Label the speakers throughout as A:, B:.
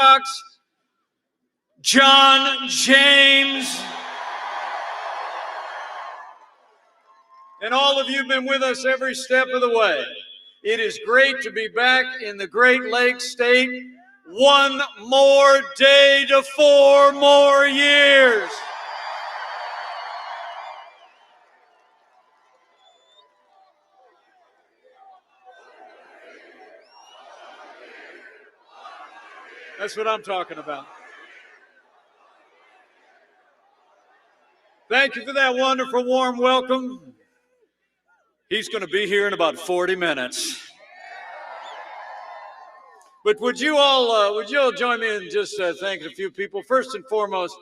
A: Cox, John James, and all of you have been with us every step of the way. It is great to be back in the Great Lakes State. One more day to 4 more years. That's what I'm talking about. Thank you for that wonderful, warm welcome. He's going to be here in about 40 minutes. But would you all join me in just thanking a few people? First and foremost,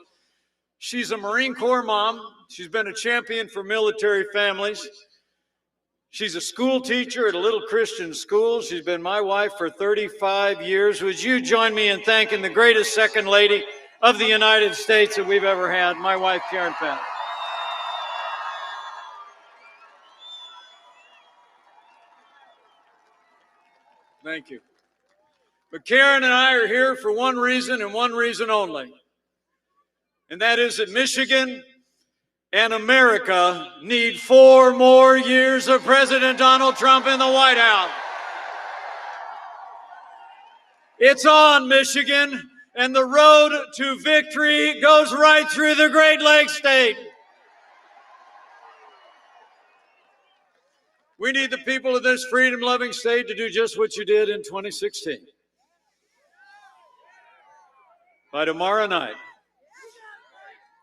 A: she's a Marine Corps mom. She's been a champion for military families. She's a school teacher at a little Christian school. She's been my wife for 35 years. Would you join me in thanking the greatest second lady of the United States that we've ever had, my wife, Karen Penn. Thank you. But Karen and I are here for one reason and one reason only. And that is that Michigan and America need 4 more years of President Donald Trump in the White House. It's on, Michigan, and the road to victory goes right through the Great Lakes State. We need the people of this freedom-loving state to do just what you did in 2016. By tomorrow night,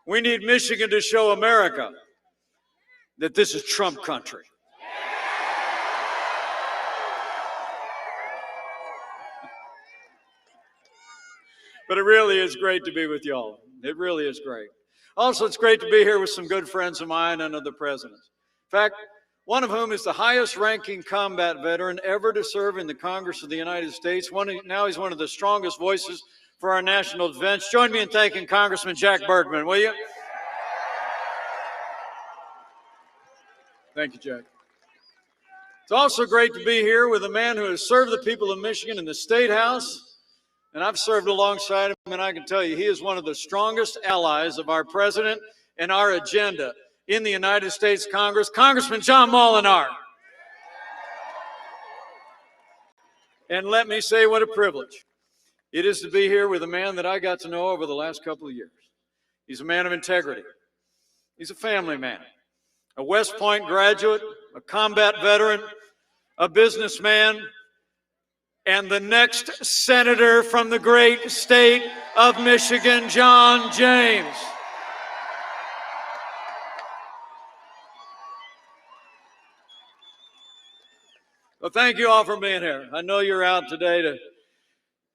A: we need Michigan to show America that this is Trump country. But it really is great to be with y'all. It really is great. Also, it's great to be here with some good friends of mine and of the president's. In fact, one of whom is the highest-ranking combat veteran ever to serve in the Congress of the United States. Now he's one of the strongest voices for our national defense. Join me in thanking Congressman Jack Bergman, will you? Thank you, Jack. It's also great to be here with a man who has served the people of Michigan in the State House, and I've served alongside him, and I can tell you he is one of the strongest allies of our president and our agenda in the United States Congress, Congressman John Molinaro. And let me say what a privilege it is to be here with a man that I got to know over the last couple of years. He's a man of integrity. He's a family man, a West Point graduate, a combat veteran, a businessman, and the next senator from the great state of Michigan, John James. Well, thank you all for being here. I know you're out today to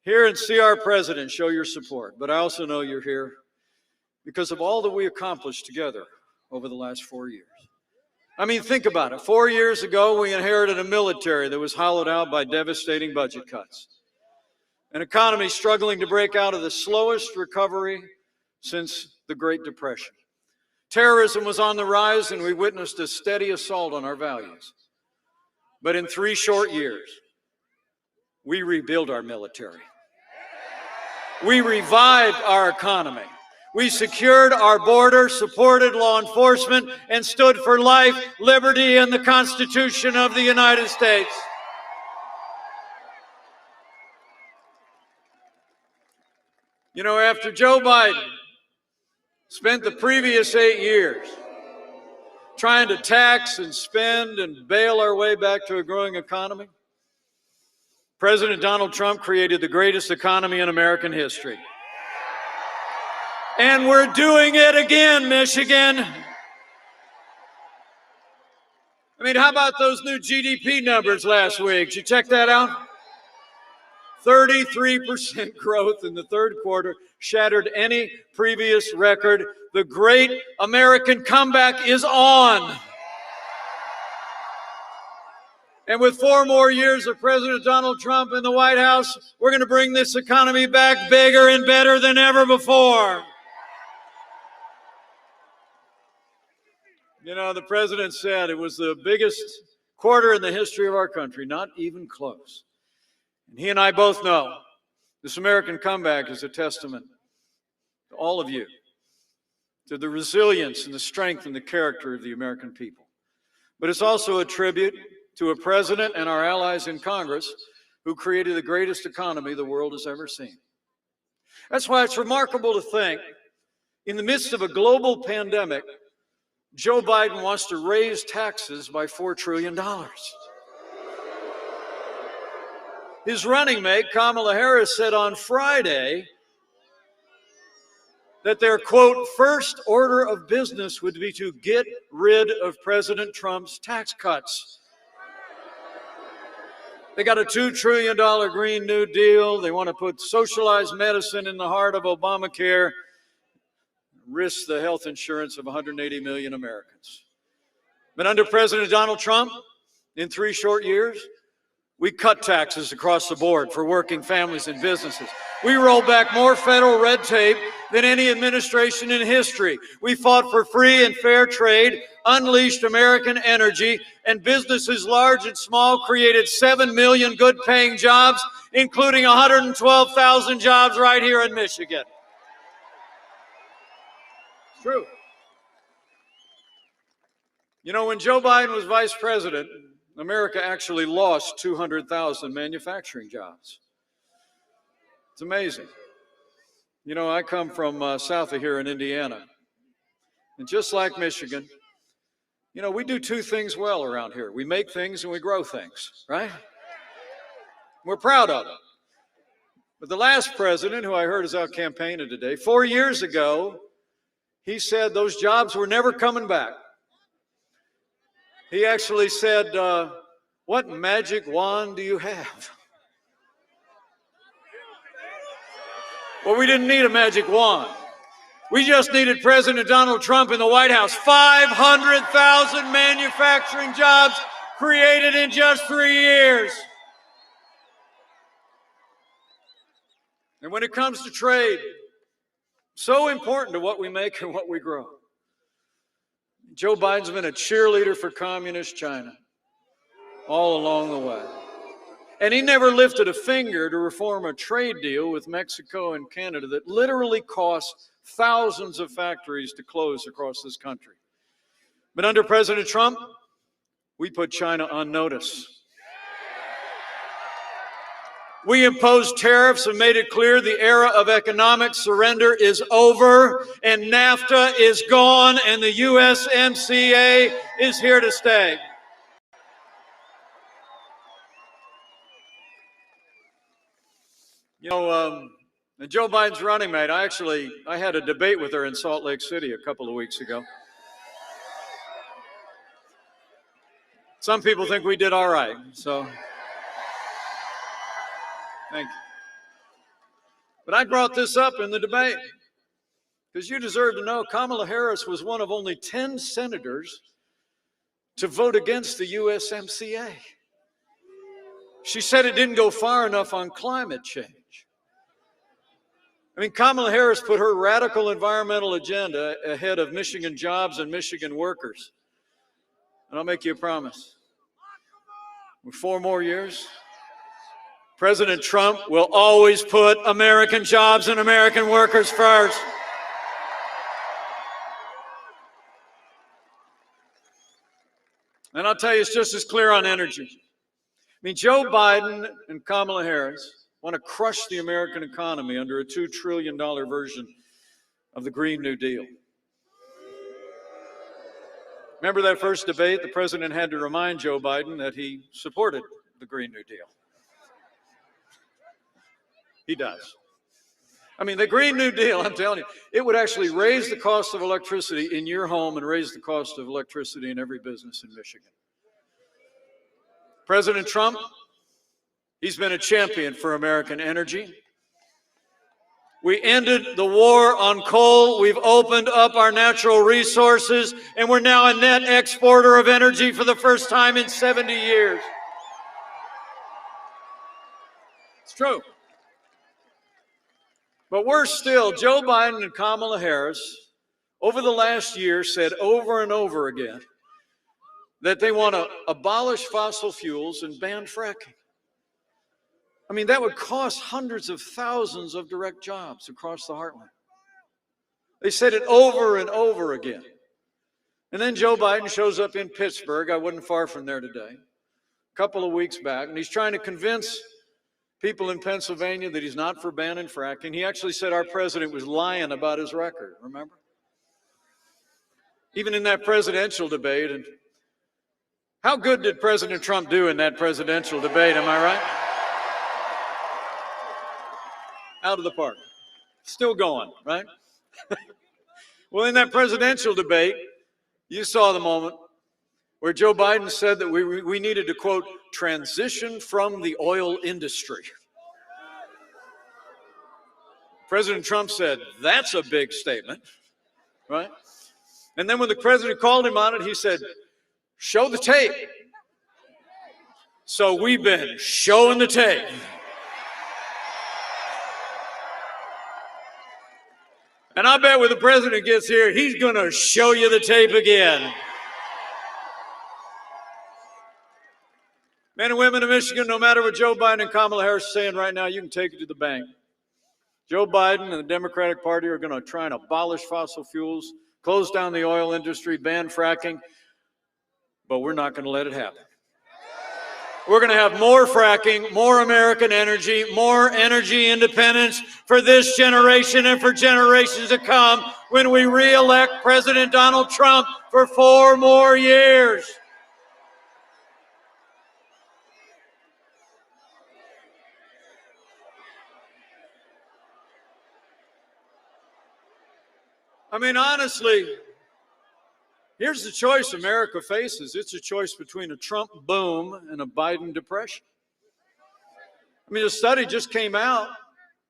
A: hear and see our president show your support, but I also know you're here because of all that we accomplished together over the last 4 years. I mean, think about it. 4 years ago, we inherited a military that was hollowed out by devastating budget cuts, an economy struggling to break out of the slowest recovery since the Great Depression. Terrorism was on the rise, and we witnessed a steady assault on our values. But in 3 short years, we rebuilt our military. We revived our economy. We secured our border, supported law enforcement, and stood for life, liberty, and the Constitution of the United States. You know, after Joe Biden spent the previous 8 years trying to tax and spend and bail our way back to a growing economy, President Donald Trump created the greatest economy in American history. And we're doing it again, Michigan. I mean, how about those new GDP numbers last week? Did you check that out? 33% growth in the third quarter, shattered any previous record. The great American comeback is on. And with 4 more years of President Donald Trump in the White House, we're going to bring this economy back bigger and better than ever before. You know, the president said it was the biggest quarter in the history of our country, not even close. And he and I both know This American comeback is a testament to all of you, to the resilience and the strength and the character of the American people. But it's also a tribute to a president and our allies in Congress who created the greatest economy the world has ever seen. That's why it's remarkable to think, in the midst of a global pandemic, Joe Biden wants to raise taxes by $4 trillion. His running mate, Kamala Harris, said on Friday that their, quote, first order of business would be to get rid of President Trump's tax cuts. They got a $2 trillion Green New Deal. They want to put socialized medicine in the heart of Obamacare, risk the health insurance of 180 million Americans. But under President Donald Trump, in 3 short years, we cut taxes across the board for working families and businesses. We rolled back more federal red tape than any administration in history. We fought for free and fair trade, unleashed American energy, and businesses large and small created 7 million good-paying jobs, including 112,000 jobs right here in Michigan. It's true. You know, when Joe Biden was vice president, America actually lost 200,000 manufacturing jobs. It's amazing. You know, I come from south of here in Indiana. And just like Michigan, you know, we do 2 things well around here. We make things and we grow things, right? We're proud of it. But the last president, who I heard is out campaigning today, 4 years ago, he said those jobs were never coming back. He actually said, what magic wand do you have? Well, we didn't need a magic wand. We just needed President Donald Trump in the White House. 500,000 manufacturing jobs created in just 3 years. And when it comes to trade, so important to what we make and what we grow. Joe Biden's been a cheerleader for communist China all along the way. And he never lifted a finger to reform a trade deal with Mexico and Canada that literally cost thousands of factories to close across this country. But under President Trump, we put China on notice. We imposed tariffs and made it clear the era of economic surrender is over, and NAFTA is gone, and the USMCA is here to stay. You know, Joe Biden's running mate, I had a debate with her in Salt Lake City a couple of weeks ago. Some people think we did all right, so thank you. But I brought this up in the debate because you deserve to know Kamala Harris was one of only 10 senators to vote against the USMCA. She said it didn't go far enough on climate change. I mean, Kamala Harris put her radical environmental agenda ahead of Michigan jobs and Michigan workers. And I'll make you a promise. In 4 more years, President Trump will always put American jobs and American workers first. And I'll tell you, it's just as clear on energy. I mean, Joe Biden and Kamala Harris want to crush the American economy under a $2 trillion version of the Green New Deal. Remember that first debate? The president had to remind Joe Biden that he supported the Green New Deal. He does. I mean, the Green New Deal, I'm telling you, it would actually raise the cost of electricity in your home and raise the cost of electricity in every business in Michigan. President Trump, he's been a champion for American energy. We ended the war on coal. We've opened up our natural resources, and we're now a net exporter of energy for the first time in 70 years. It's true. But worse still, Joe Biden and Kamala Harris, over the last year, said over and over again that they want to abolish fossil fuels and ban fracking. I mean, that would cost hundreds of thousands of direct jobs across the heartland. They said it over and over again. And then Joe Biden shows up in Pittsburgh. I wasn't far from there today, a couple of weeks back, and he's trying to convince people in Pennsylvania that he's not for banning fracking. He actually said our president was lying about his record, remember? Even in that presidential debate. And how good did President Trump do in that presidential debate, am I right? Out of the park. Still going, right? Well, in that presidential debate, you saw the moment where Joe Biden said that we needed to, quote, transition from the oil industry. President Trump said, that's a big statement, right? And then when the president called him on it, he said, show the tape. So we've been showing the tape. And I bet when the president gets here, he's going to show you the tape again. Men and women of Michigan, no matter what Joe Biden and Kamala Harris are saying right now, you can take it to the bank. Joe Biden and the Democratic Party are going to try and abolish fossil fuels, close down the oil industry, ban fracking, but we're not going to let it happen. We're going to have more fracking, more American energy, more energy independence for this generation and for generations to come when we re-elect President Donald Trump for 4 more years. I mean, honestly, here's the choice America faces. It's a choice between a Trump boom and a Biden depression. I mean, a study just came out,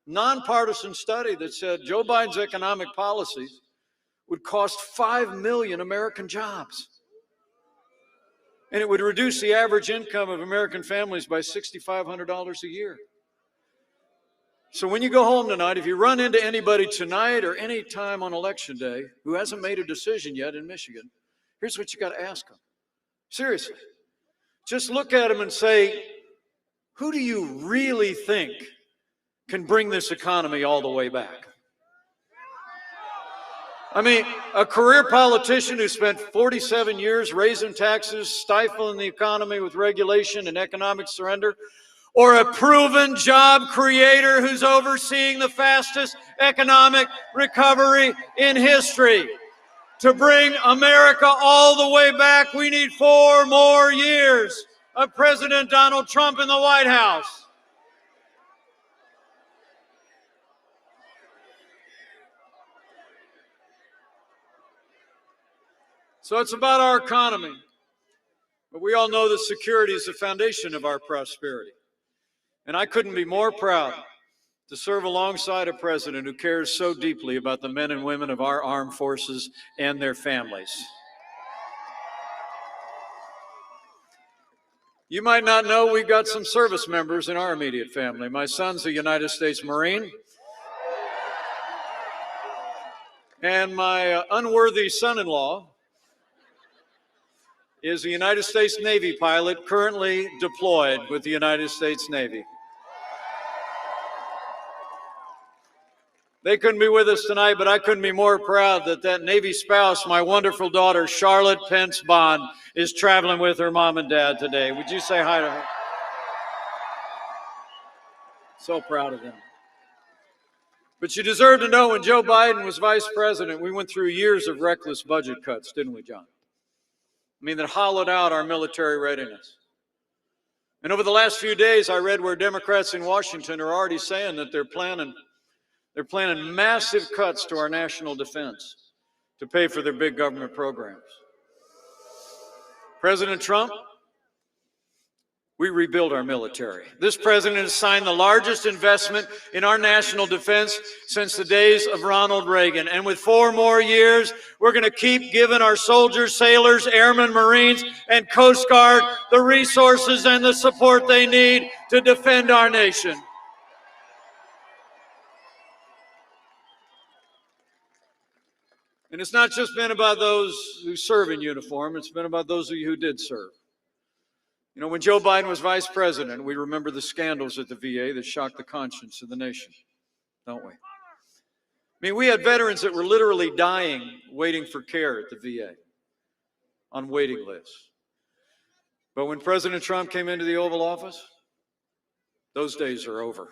A: nonpartisan study that said Joe Biden's economic policies would cost 5 million American jobs. And it would reduce the average income of American families by $6,500 a year. So when you go home tonight, if you run into anybody tonight or any time on election day who hasn't made a decision yet in Michigan, here's what you got to ask them. Seriously. Just look at them and say, who do you really think can bring this economy all the way back? I mean, a career politician who spent 47 years raising taxes, stifling the economy with regulation and economic surrender, or a proven job creator who's overseeing the fastest economic recovery in history. To bring America all the way back, we need 4 more years of President Donald Trump in the White House. So it's about our economy. But we all know that security is the foundation of our prosperity. And I couldn't be more proud to serve alongside a president who cares so deeply about the men and women of our armed forces and their families. You might not know we've got some service members in our immediate family. My son's a United States Marine. And my unworthy son-in-law is a United States Navy pilot currently deployed with the United States Navy. They couldn't be with us tonight, but I couldn't be more proud that that Navy spouse, my wonderful daughter, Charlotte Pence Bond, is traveling with her mom and dad today. Would you say hi to her? So proud of them. But you deserve to know when Joe Biden was vice president, we went through years of reckless budget cuts, didn't we, John? I mean, that hollowed out our military readiness. And over the last few days, I read where Democrats in Washington are already saying that they're planning massive cuts to our national defense to pay for their big government programs. President Trump, we rebuild our military. This president has signed the largest investment in our national defense since the days of Ronald Reagan. And with 4 more years, we're going to keep giving our soldiers, sailors, airmen, Marines, and Coast Guard the resources and the support they need to defend our nation. And it's not just been about those who serve in uniform, it's been about those of you who did serve. You know, when Joe Biden was vice president, we remember the scandals at the VA that shocked the conscience of the nation, don't we? I mean, we had veterans that were literally dying waiting for care at the VA on waiting lists. But when President Trump came into the Oval Office, those days are over.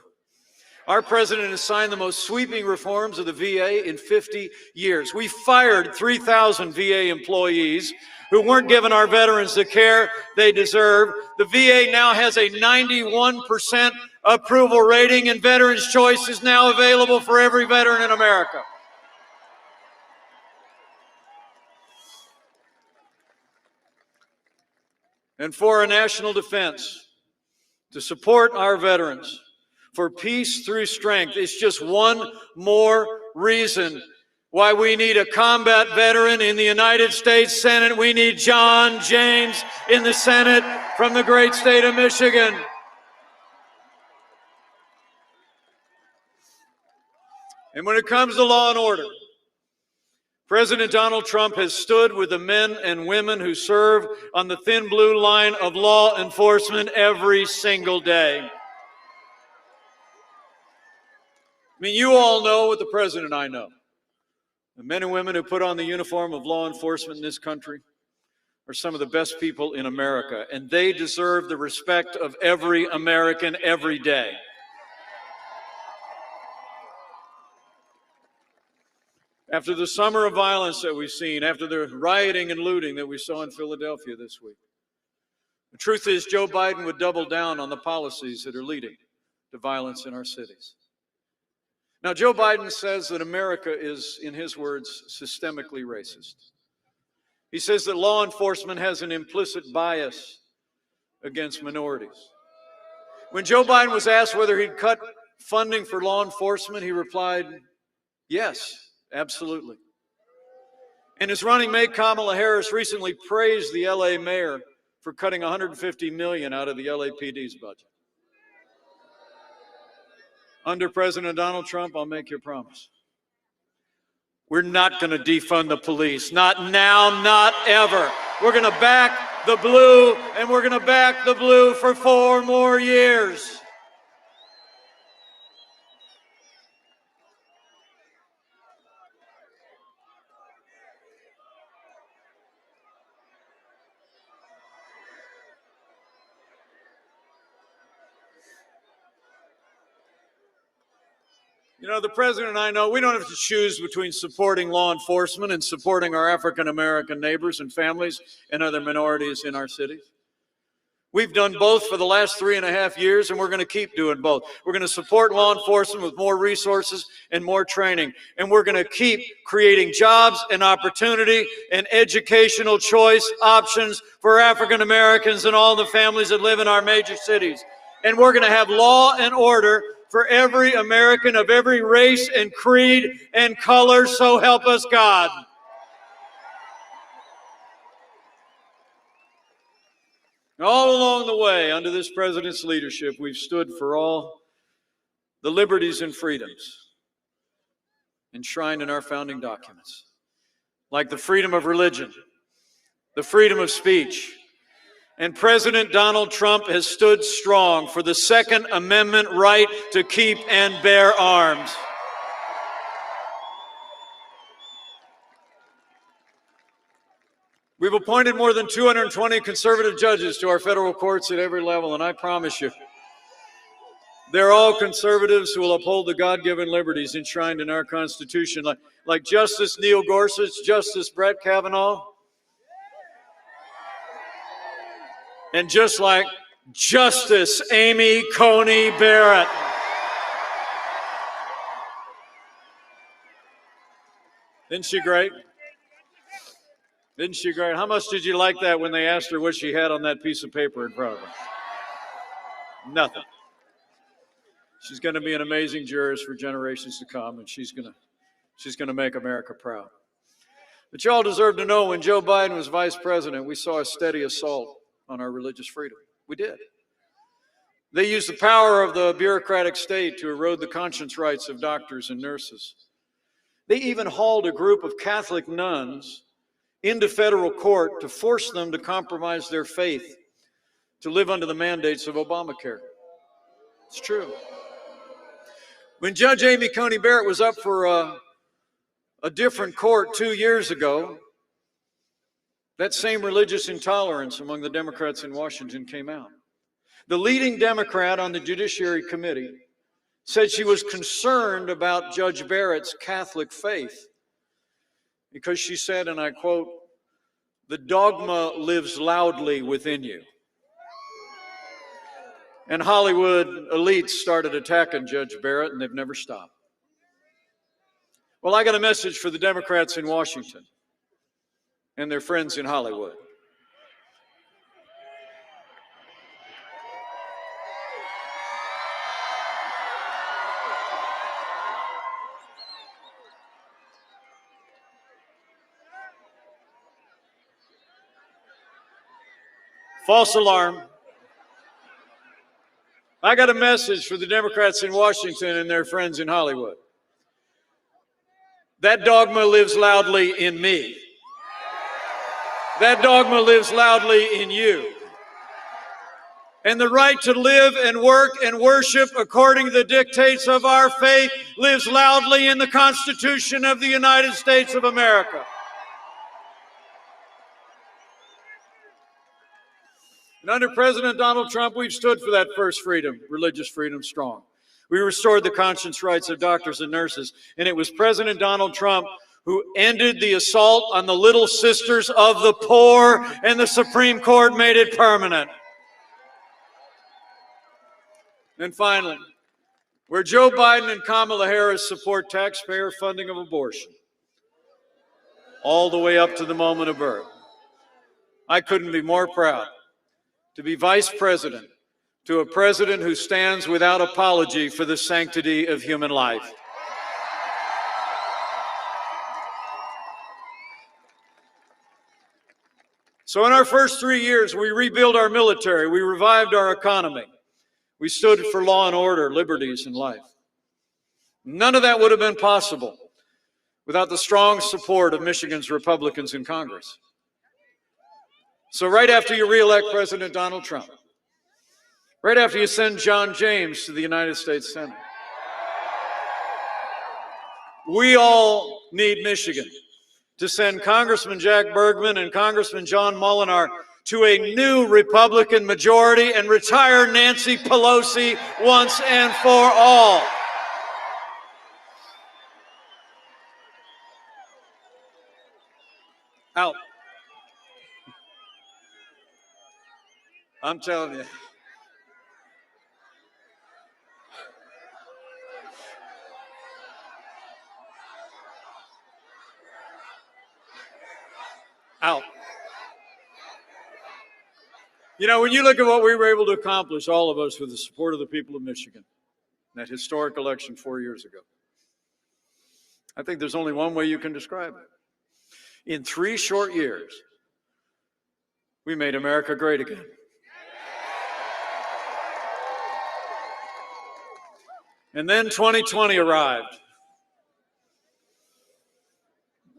A: Our president has signed the most sweeping reforms of the VA in 50 years. We fired 3,000 VA employees who weren't giving our veterans the care they deserve. The VA now has a 91% approval rating, and Veterans Choice is now available for every veteran in America. And for our national defense, to support our veterans, for peace through strength, it's just one more reason why we need a combat veteran in the United States Senate. We need John James in the Senate from the great state of Michigan. And when it comes to law and order, President Donald Trump has stood with the men and women who serve on the thin blue line of law enforcement every single day. I mean, you all know what the president and I know. The men and women who put on the uniform of law enforcement in this country are some of the best people in America, and they deserve the respect of every American every day. After the summer of violence that we've seen, after the rioting and looting that we saw in Philadelphia this week, the truth is Joe Biden would double down on the policies that are leading to violence in our cities. Now, Joe Biden says that America is, in his words, systemically racist. He says that law enforcement has an implicit bias against minorities. When Joe Biden was asked whether he'd cut funding for law enforcement, he replied, yes, absolutely. And his running mate, Kamala Harris, recently praised the LA mayor for cutting $150 million out of the LAPD's budget. Under President Donald Trump, I'll make you a promise. We're not going to defund the police. Not now, not ever. We're going to back the blue, and we're going to back the blue for 4 more years. You know, the president and I know we don't have to choose between supporting law enforcement and supporting our African American neighbors and families and other minorities in our cities. We've done both for the last 3.5 years, and we're going to keep doing both. We're going to support law enforcement with more resources and more training, and we're going to keep creating jobs and opportunity and educational choice options for African Americans and all the families that live in our major cities. And we're going to have law and order for every American of every race and creed and color, so help us God. All along the way, under this president's leadership, we've stood for all the liberties and freedoms enshrined in our founding documents, like the freedom of religion, the freedom of speech. And President Donald Trump has stood strong for the Second Amendment right to keep and bear arms. We've appointed more than 220 conservative judges to our federal courts at every level, and I promise you, they're all conservatives who will uphold the God-given liberties enshrined in our Constitution, like Justice Neil Gorsuch, Justice Brett Kavanaugh, and just like Justice Amy Coney Barrett. Isn't she great? Isn't she great? How much did you like that when they asked her what she had on that piece of paper in front of her? Nothing. She's going to be an amazing jurist for generations to come, and she's going to make America proud. But you all deserve to know, when Joe Biden was vice president, we saw a steady assault on our religious freedom. We did. They used the power of the bureaucratic state to erode the conscience rights of doctors and nurses. They even hauled a group of Catholic nuns into federal court to force them to compromise their faith to live under the mandates of Obamacare. It's true. When Judge Amy Coney Barrett was up for a different court 2 years ago, that same religious intolerance among the Democrats in Washington came out. The leading Democrat on the Judiciary Committee said she was concerned about Judge Barrett's Catholic faith because she said, and I quote, "The dogma lives loudly within you." And Hollywood elites started attacking Judge Barrett, and they've never stopped. Well, I got a message for the Democrats in Washington and their friends in Hollywood. False alarm. I got a message for the Democrats in Washington and their friends in Hollywood. That dogma lives loudly in me. That dogma lives loudly in you. And the right to live and work and worship according to the dictates of our faith lives loudly in the Constitution of the United States of America. And under President Donald Trump, we've stood for that first freedom, religious freedom, strong. We restored the conscience rights of doctors and nurses. And it was President Donald Trump who ended the assault on the little sisters of the poor, and the Supreme Court made it permanent. And finally, where Joe Biden and Kamala Harris support taxpayer funding of abortion, all the way up to the moment of birth, I couldn't be more proud to be vice president to a president who stands without apology for the sanctity of human life. So in our first 3 years, we rebuilt our military, we revived our economy, we stood for law and order, liberties, and life. None of that would have been possible without the strong support of Michigan's Republicans in Congress. So right after you re-elect President Donald Trump, right after you send John James to the United States Senate, we all need Michigan to send Congressman Jack Bergman and Congressman John Molinar to a new Republican majority and retire Nancy Pelosi once and for all. Out. I'm telling you. Out. You know, when you look at what we were able to accomplish, all of us, with the support of the people of Michigan, that historic election 4 years ago, I think there's only one way you can describe it. In 3 short years, we made America great again. And then 2020 arrived.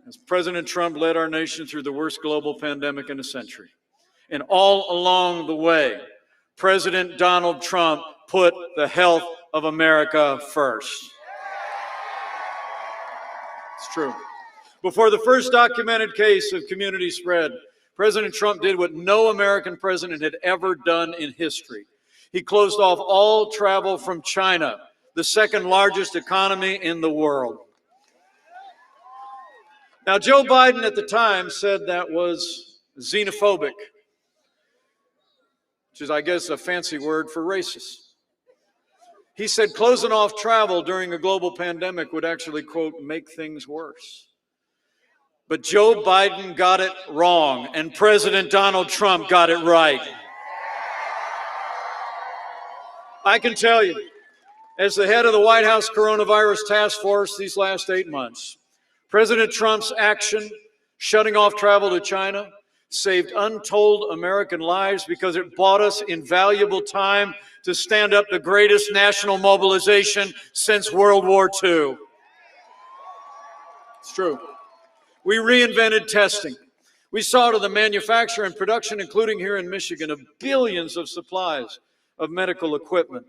A: As President Trump led our nation through the worst global pandemic in a century. And all along the way, President Donald Trump put the health of America first. It's true. Before the first documented case of community spread, President Trump did what no American president had ever done in history. He closed off all travel from China, the second largest economy in the world. Now, Joe Biden at the time said that was xenophobic, which is, I guess, a fancy word for racist. He said closing off travel during a global pandemic would actually, quote, make things worse. But Joe Biden got it wrong, and President Donald Trump got it right. I can tell you, as the head of the White House Coronavirus Task Force these last 8 months, President Trump's action, shutting off travel to China, saved untold American lives because it bought us invaluable time to stand up the greatest national mobilization since World War II. It's true. We reinvented testing. We saw to the manufacture and production, including here in Michigan, of billions of supplies of medical equipment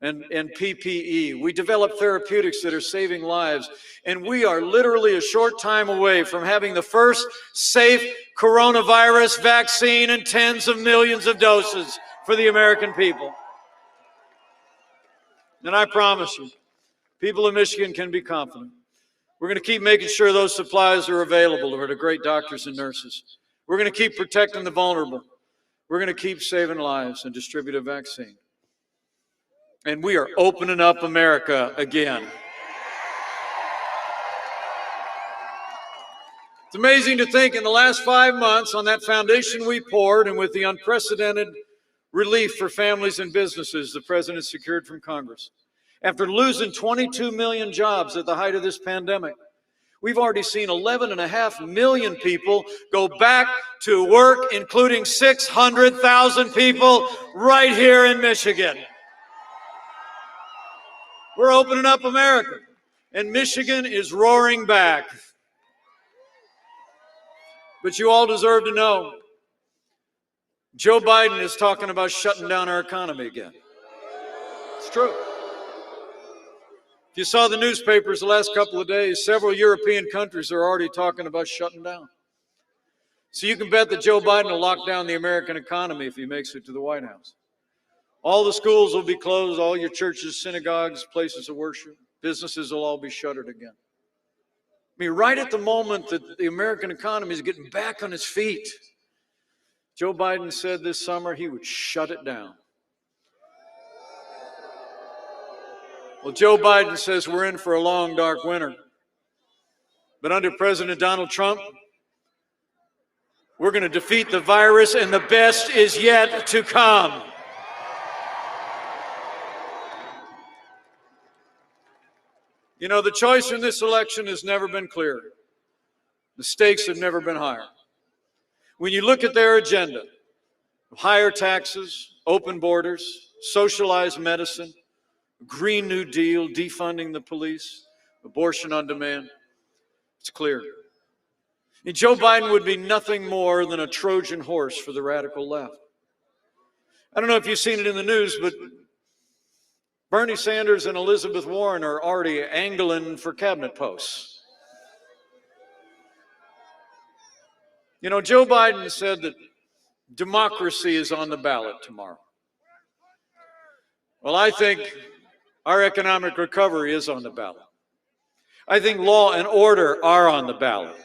A: and PPE. We developed therapeutics that are saving lives. And we are literally a short time away from having the first safe coronavirus vaccine and tens of millions of doses for the American people. And I promise you, people of Michigan can be confident. We're going to keep making sure those supplies are available to our great doctors and nurses. We're going to keep protecting the vulnerable. We're going to keep saving lives and distribute a vaccine. And we are opening up America again. It's amazing to think in the last 5 months, on that foundation we poured, and with the unprecedented relief for families and businesses the President secured from Congress, after losing 22 million jobs at the height of this pandemic, we've already seen 11.5 million people go back to work, including 600,000 people right here in Michigan. We're opening up America, and Michigan is roaring back. But you all deserve to know, Joe Biden is talking about shutting down our economy again. It's true. If you saw the newspapers the last couple of days, several European countries are already talking about shutting down. So you can bet that Joe Biden will lock down the American economy if he makes it to the White House. All the schools will be closed, all your churches, synagogues, places of worship, businesses will all be shuttered again. I mean, right at the moment that the American economy is getting back on its feet, Joe Biden said this summer he would shut it down. Well, Joe Biden says we're in for a long, dark winter. But under President Donald Trump, we're going to defeat the virus, and the best is yet to come. You know, the choice in this election has never been clearer. The stakes have never been higher. When you look at their agenda, higher taxes, open borders, socialized medicine, Green New Deal, defunding the police, abortion on demand, it's clear. And Joe Biden would be nothing more than a Trojan horse for the radical left. I don't know if you've seen it in the news, but Bernie Sanders and Elizabeth Warren are already angling for cabinet posts. You know, Joe Biden said that democracy is on the ballot tomorrow. Well, I think our economic recovery is on the ballot. I think law and order are on the ballot.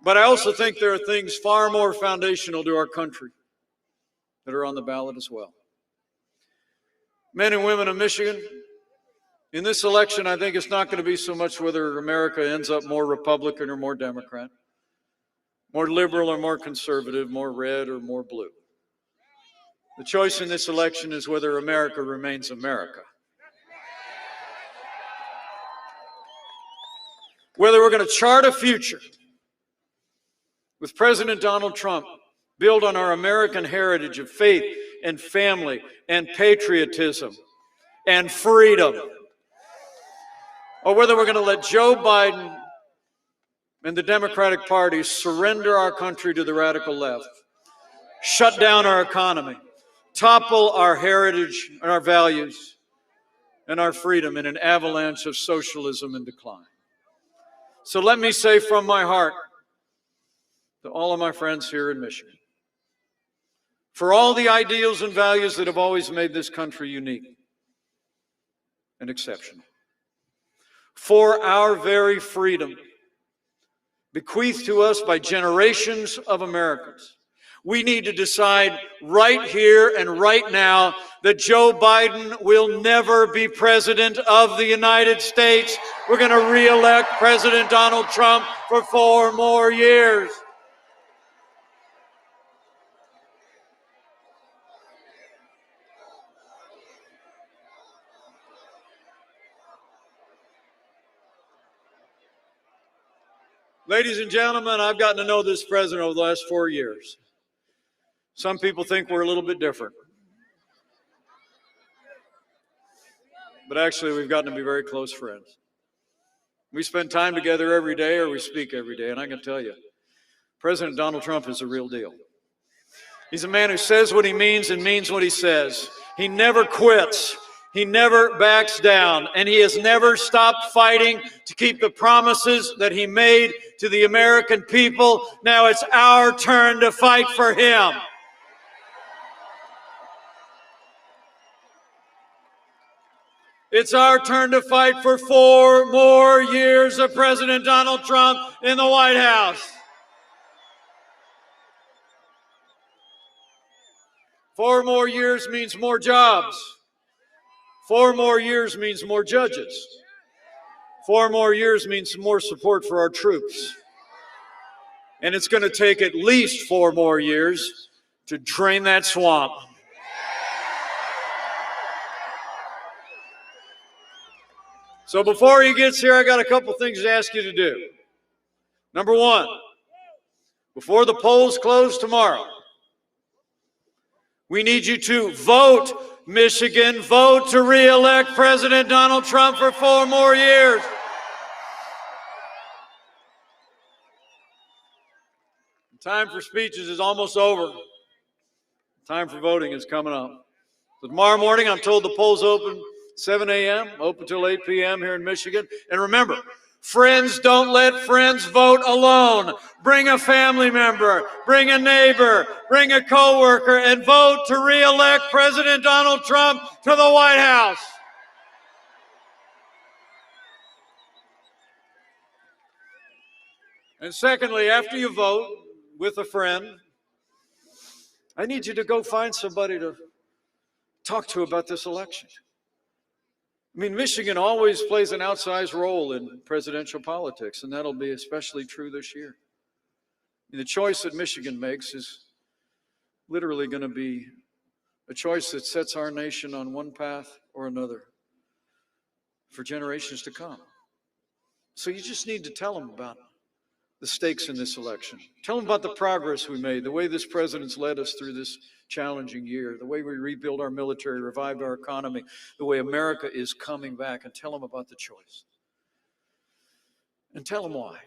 A: But I also think there are things far more foundational to our country that are on the ballot as well. Men and women of Michigan, in this election, I think it's not going to be so much whether America ends up more Republican or more Democrat, more liberal or more conservative, more red or more blue. The choice in this election is whether America remains America. Whether we're going to chart a future with President Donald Trump, build on our American heritage of faith and family and patriotism and freedom, or whether we're going to let Joe Biden and the Democratic Party surrender our country to the radical left, shut down our economy, topple our heritage and our values and our freedom in an avalanche of socialism and decline. So let me say from my heart to all of my friends here in Michigan, for all the ideals and values that have always made this country unique and exceptional, for our very freedom, bequeathed to us by generations of Americans, we need to decide right here and right now that Joe Biden will never be president of the United States. We're going to re-elect President Donald Trump for 4 more years. Ladies and gentlemen, I've gotten to know this president over the last 4 years. Some people think we're a little bit different. But actually, we've gotten to be very close friends. We spend time together every day, or we speak every day, and I can tell you, President Donald Trump is a real deal. He's a man who says what he means and means what he says. He never quits. He never backs down, and he has never stopped fighting to keep the promises that he made to the American people. Now it's our turn to fight for him. It's our turn to fight for 4 more years of President Donald Trump in the White House. 4 more years means more jobs. 4 more years means more judges. 4 more years means more support for our troops. And it's going to take at least 4 more years to drain that swamp. So before he gets here, I got a couple things to ask you to do. Number 1, before the polls close tomorrow, we need you to vote, Michigan, vote to re-elect President Donald Trump for 4 more years. Time for speeches is almost over. Time for voting is coming up. So tomorrow morning, I'm told the polls open 7 a.m., open till 8 p.m. here in Michigan. And remember, friends don't let friends vote alone. Bring a family member, bring a neighbor, bring a coworker, and vote to re-elect President Donald Trump to the White House. And secondly, after you vote with a friend, I need you to go find somebody to talk to about this election. I mean, Michigan always plays an outsized role in presidential politics, and that'll be especially true this year. The choice that Michigan makes is literally going to be a choice that sets our nation on one path or another for generations to come. So you just need to tell them about the stakes in this election. Tell them about the progress we made, the way this president's led us through this challenging year, the way we rebuilt our military, revived our economy, the way America is coming back, and tell them about the choice. And tell them why.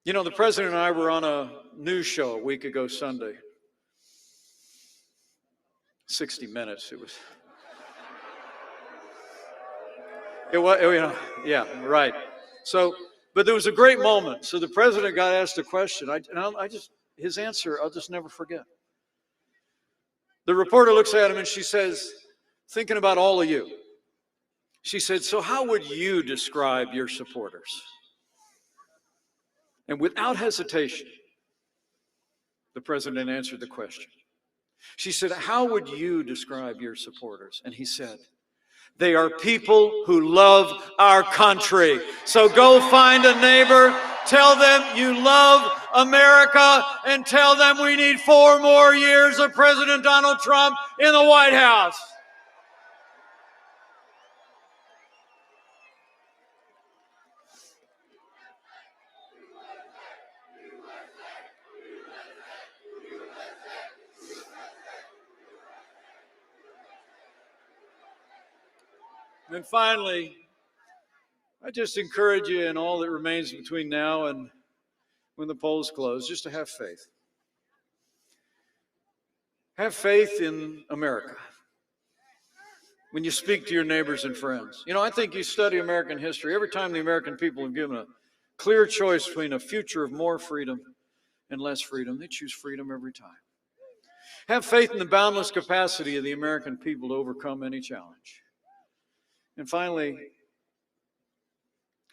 A: You know, the president and I were on a news show a week ago Sunday. 60 Minutes, it was, you know, yeah, right. So, but there was a great moment. So the president got asked a question. His answer, I'll just never forget. The reporter looks at him and she says, thinking about all of you. She said, so how would you describe your supporters? And without hesitation, the president answered the question. She said, how would you describe your supporters? And he said, they are people who love our country. So go find a neighbor, tell them you love America, and tell them we need 4 more years of President Donald Trump in the White House. And finally, I just encourage you in all that remains between now and when the polls close, just to have faith. Have faith in America when you speak to your neighbors and friends. You know, I think you study American history. Every time the American people have given a clear choice between a future of more freedom and less freedom, they choose freedom every time. Have faith in the boundless capacity of the American people to overcome any challenge. And finally,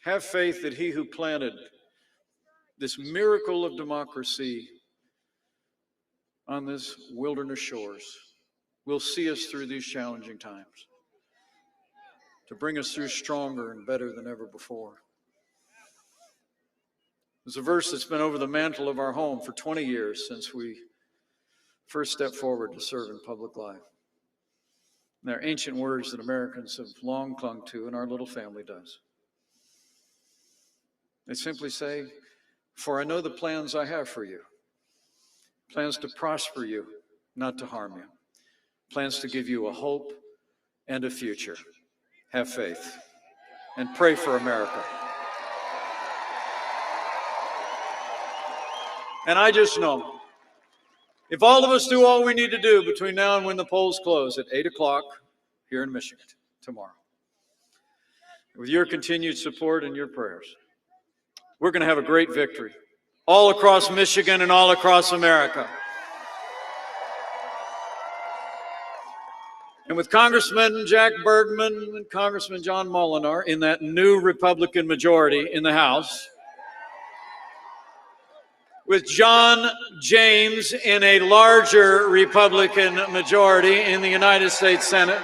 A: have faith that he who planted this miracle of democracy on this wilderness shores will see us through these challenging times, to bring us through stronger and better than ever before. There's a verse that's been over the mantle of our home for 20 years since we first stepped forward to serve in public life. And they're ancient words that Americans have long clung to, and our little family does. They simply say, for I know the plans I have for you. Plans to prosper you, not to harm you. Plans to give you a hope and a future. Have faith and pray for America. And I just know, if all of us do all we need to do between now and when the polls close at 8 o'clock here in Michigan tomorrow, with your continued support and your prayers, we're going to have a great victory all across Michigan and all across America. And with Congressman Jack Bergman and Congressman John Molinar in that new Republican majority in the House, with John James in a larger Republican majority in the United States Senate,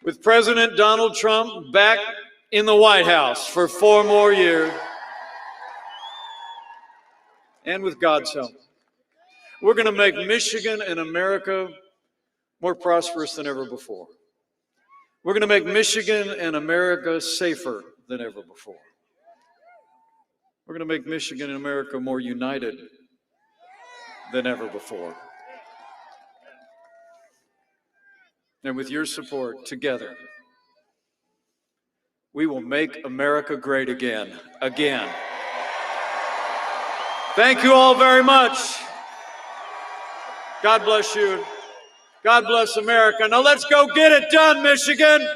A: with President Donald Trump back in the White House for 4 more years, and with God's help, we're going to make Michigan and America more prosperous than ever before. We're going to make Michigan and America safer than ever before. We're going to make Michigan and America more united than ever before. And with your support, together, we will make America great again. Again. Thank you all very much. God bless you. God bless America. Now let's go get it done, Michigan.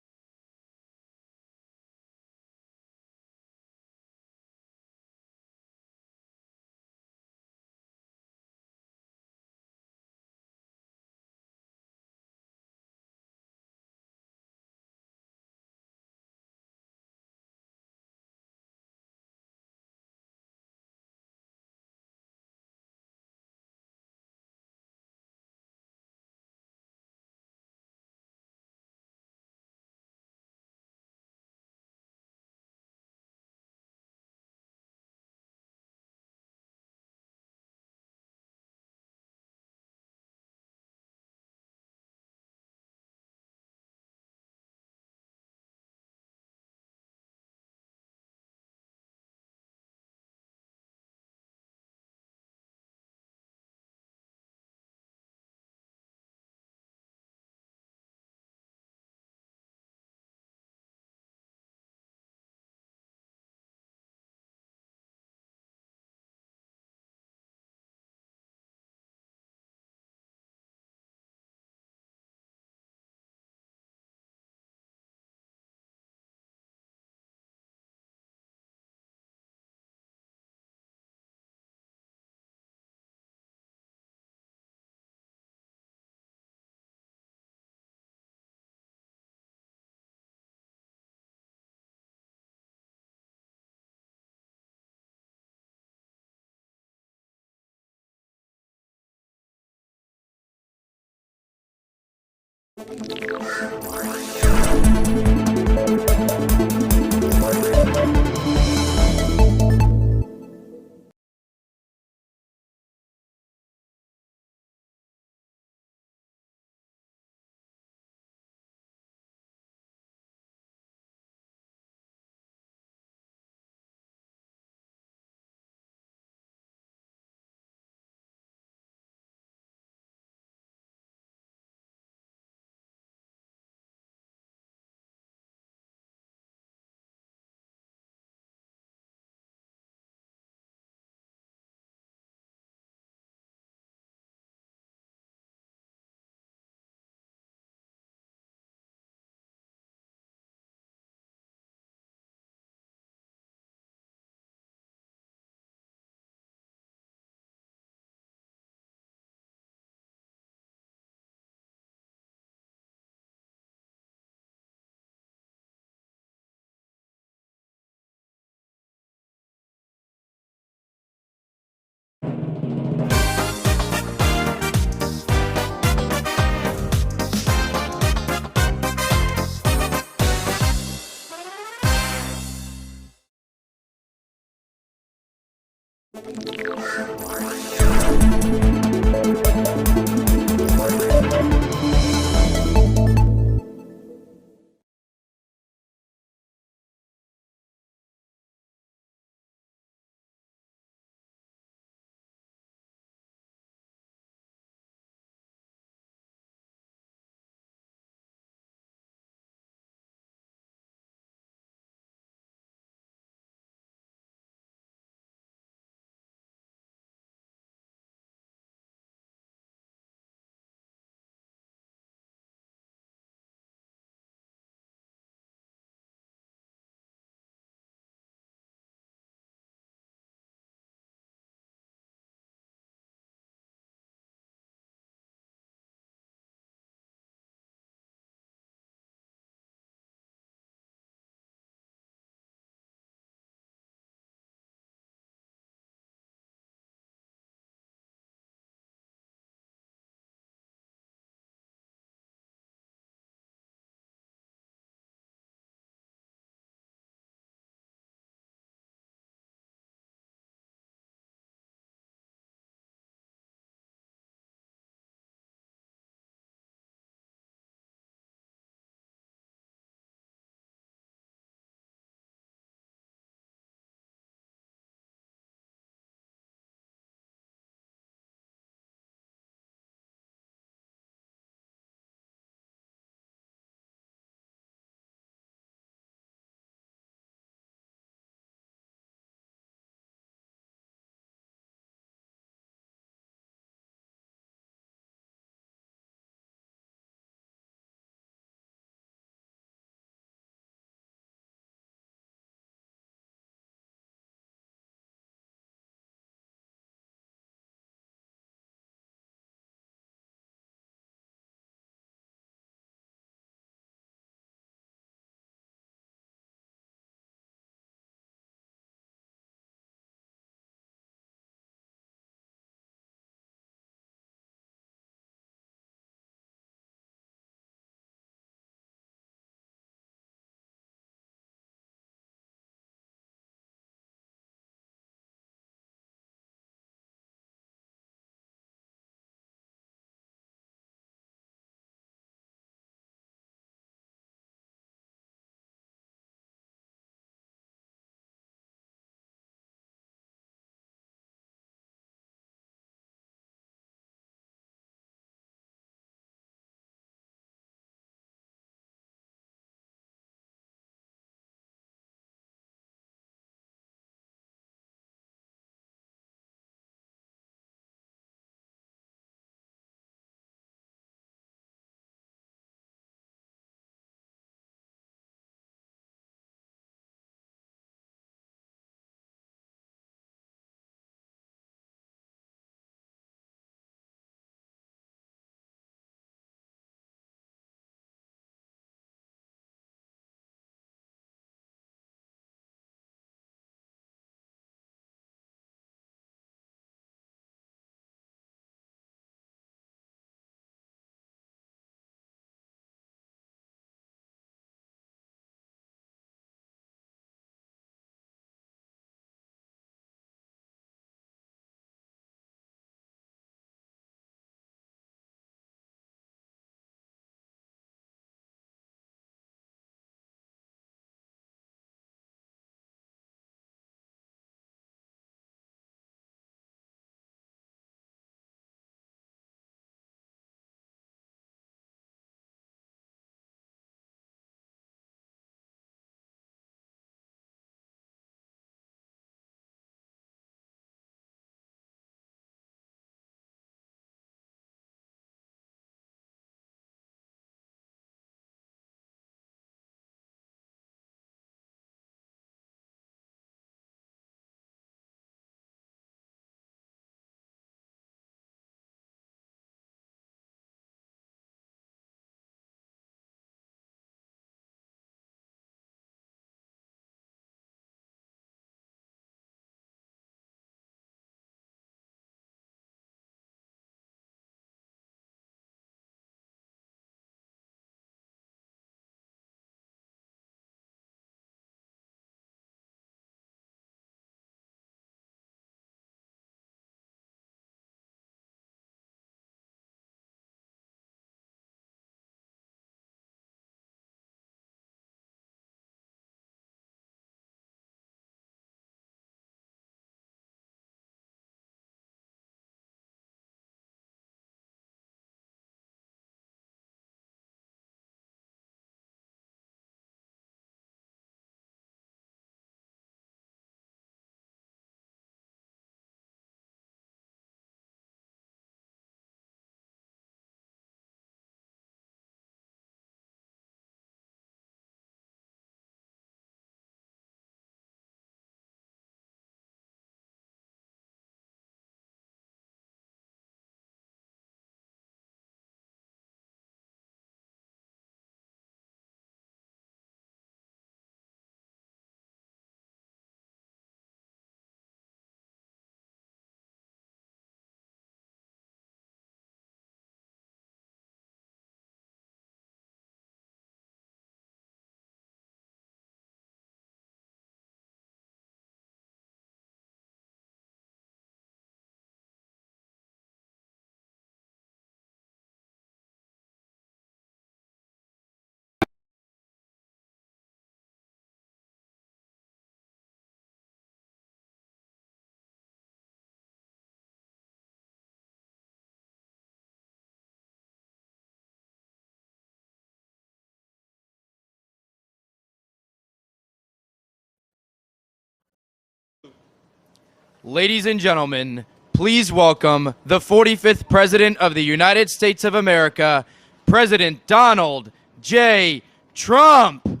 B: Ladies and gentlemen, please welcome the 45th President of the United States of America, President Donald J. Trump.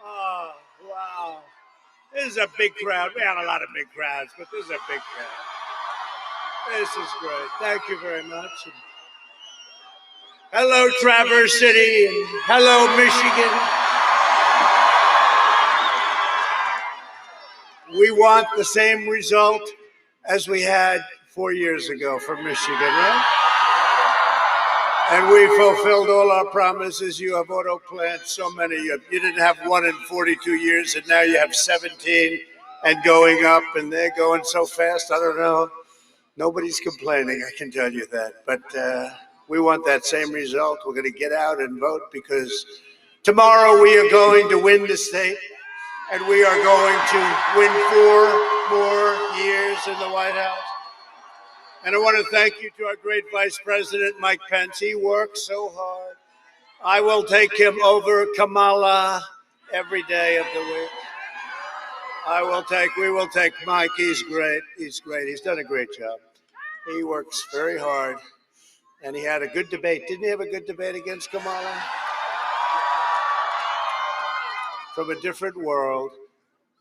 C: Oh, wow. This is a big crowd. We have a lot of big crowds, but this is a big crowd. This is great. Thank you very much. Hello, Traverse City, and hello, Michigan. We want the same result as we had 4 years ago for Michigan, right? And we fulfilled all our promises. You have auto plants, so many. You didn't have one in 42 years, and now you have 17 and going up, and they're going so fast. I don't know. Nobody's complaining, I can tell you that. But we want that same result. We're going to get out and vote because tomorrow we are going to win the state, and we are going to win 4 more years in the White House. And I want to thank you to our great Vice President, Mike Pence. He works so hard. I will take him over Kamala every day of the week. We will take Mike. He's great. He's great. He's done a great job. He works very hard. And he had a good debate. Didn't he have a good debate against Kamala? From a different world.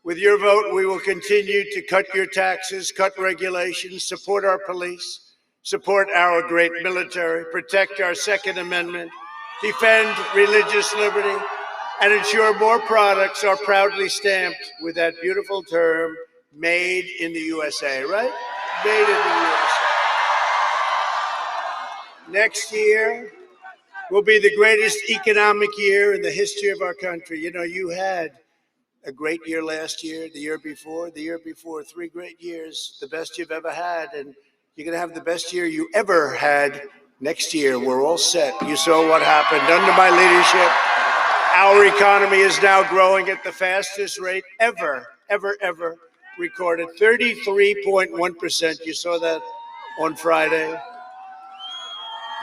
C: With your vote, we will continue to cut your taxes, cut regulations, support our police, support our great military, protect our Second Amendment, defend religious liberty, and ensure more products are proudly stamped with that beautiful term, made in the USA, right? Made in the USA. Next year will be the greatest economic year in the history of our country. You know, you had a great year last year, the year before, 3 great years, the best you've ever had. And you're going to have the best year you ever had next year. We're all set. You saw what happened under my leadership. Our economy is now growing at the fastest rate ever recorded, 33.1%. You saw that on Friday.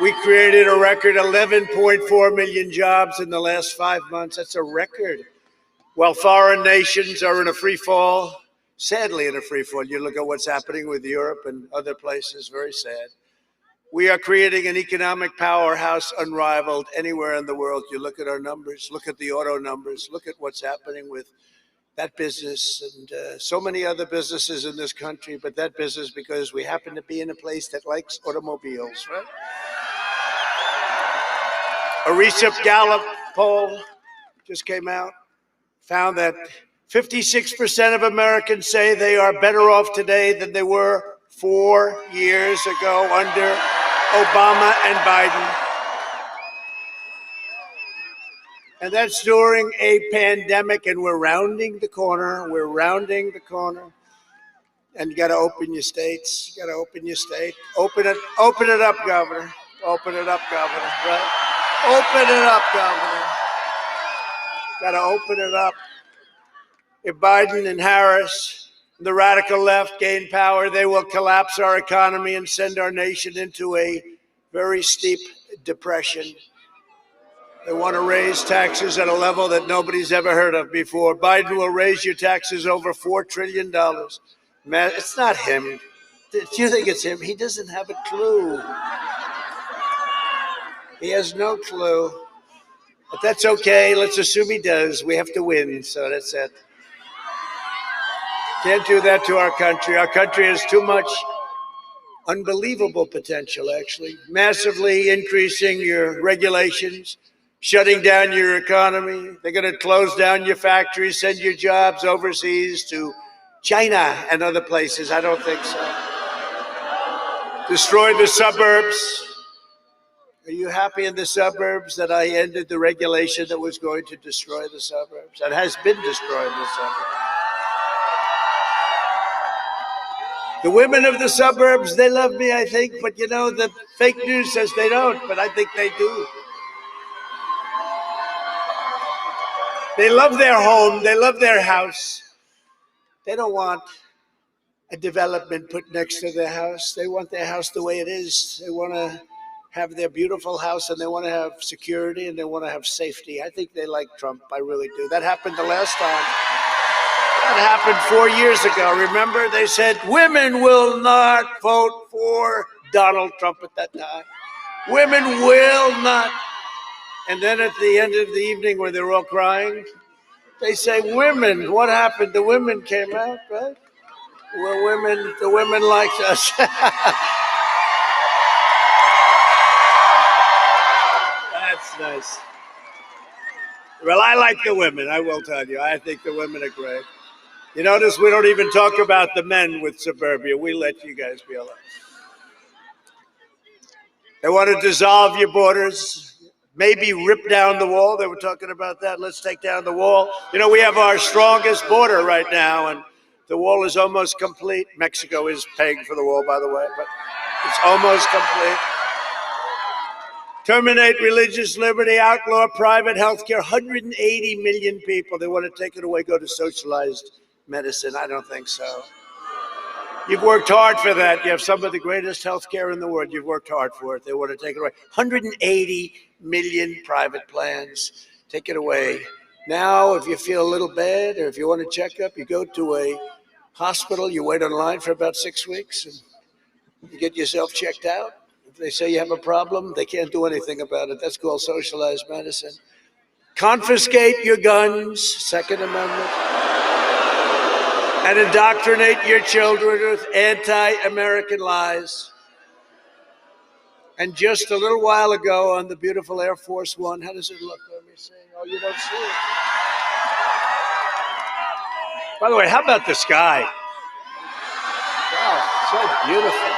C: We created a record 11.4 million jobs in the last 5 months. That's a record. While foreign nations are in a free fall, sadly in a free fall. You look at what's happening with Europe and other places, very sad. We are creating an economic powerhouse unrivaled anywhere in the world. You look at our numbers, look at the auto numbers, look at what's happening with that business and so many other businesses in this country, but that business because we happen to be in a place that likes automobiles, right? A recent Gallup poll just came out, found that 56% of Americans say they are better off today than they were 4 years ago under Obama and Biden. And that's during a pandemic, and we're rounding the corner. We're rounding the corner. And you got to open your states. You got to open your state. Open it up, Governor. Open it up, Governor. Right? Open it up, Governor. Got to open it up. If Biden and Harris, the radical left, gain power, they will collapse our economy and send our nation into a very steep depression. They want to raise taxes at a level that nobody's ever heard of before. Biden will raise your taxes over $4 trillion. Man, it's not him. Do you think it's him? He doesn't have a clue. He has no clue. But that's okay. Let's assume he does. We have to win, so that's it. Can't do that to our country. Our country has too much unbelievable potential, actually. Massively increasing your regulations, shutting down your economy. They're going to close down your factories, send your jobs overseas to China and other places. I don't think so. Destroy the suburbs. Are you happy in the suburbs that I ended the regulation that was going to destroy the suburbs? That has been destroying the suburbs. The women of the suburbs, they love me, I think, but you know, the fake news says they don't, but I think they do. They love their home, they love their house. They don't want a development put next to their house. They want their house the way it is. They want to have their beautiful house, and they want to have security, and they want to have safety. I think they like Trump, I really do. That happened the last time. That happened 4 years ago. Remember, they said women will not vote for Donald Trump at that time. Women will not. And then at the end of the evening when they're all crying, they say, women, what happened? The women came out, right? Well, women, the women liked us. That's nice. Well, I like the women, I will tell you. I think the women are great. You notice we don't even talk about the men with suburbia. We let you guys be alone. They want to dissolve your borders, maybe rip down the wall. They were talking about that. Let's take down the wall. You know, we have our strongest border right now, and the wall is almost complete. Mexico is paying for the wall, by the way, but it's almost complete. Terminate religious liberty, outlaw private health care. 180 million people. They want to take it away, go to socialized medicine. I don't think so. You've worked hard for that. You have some of the greatest health care in the world. You've worked hard for it. They want to take it away. 180 million private plans. Take it away. Now, if you feel a little bad or if you want to check up, you go to a hospital. You wait online for about 6 weeks and you get yourself checked out. If they say you have a problem, they can't do anything about it. That's called socialized medicine. Confiscate your guns, Second Amendment. And indoctrinate your children with anti-American lies. And just a little while ago on the beautiful Air Force One, how does it look? Let me see. Oh, you don't see it. By the way, how about the sky? Wow, so beautiful.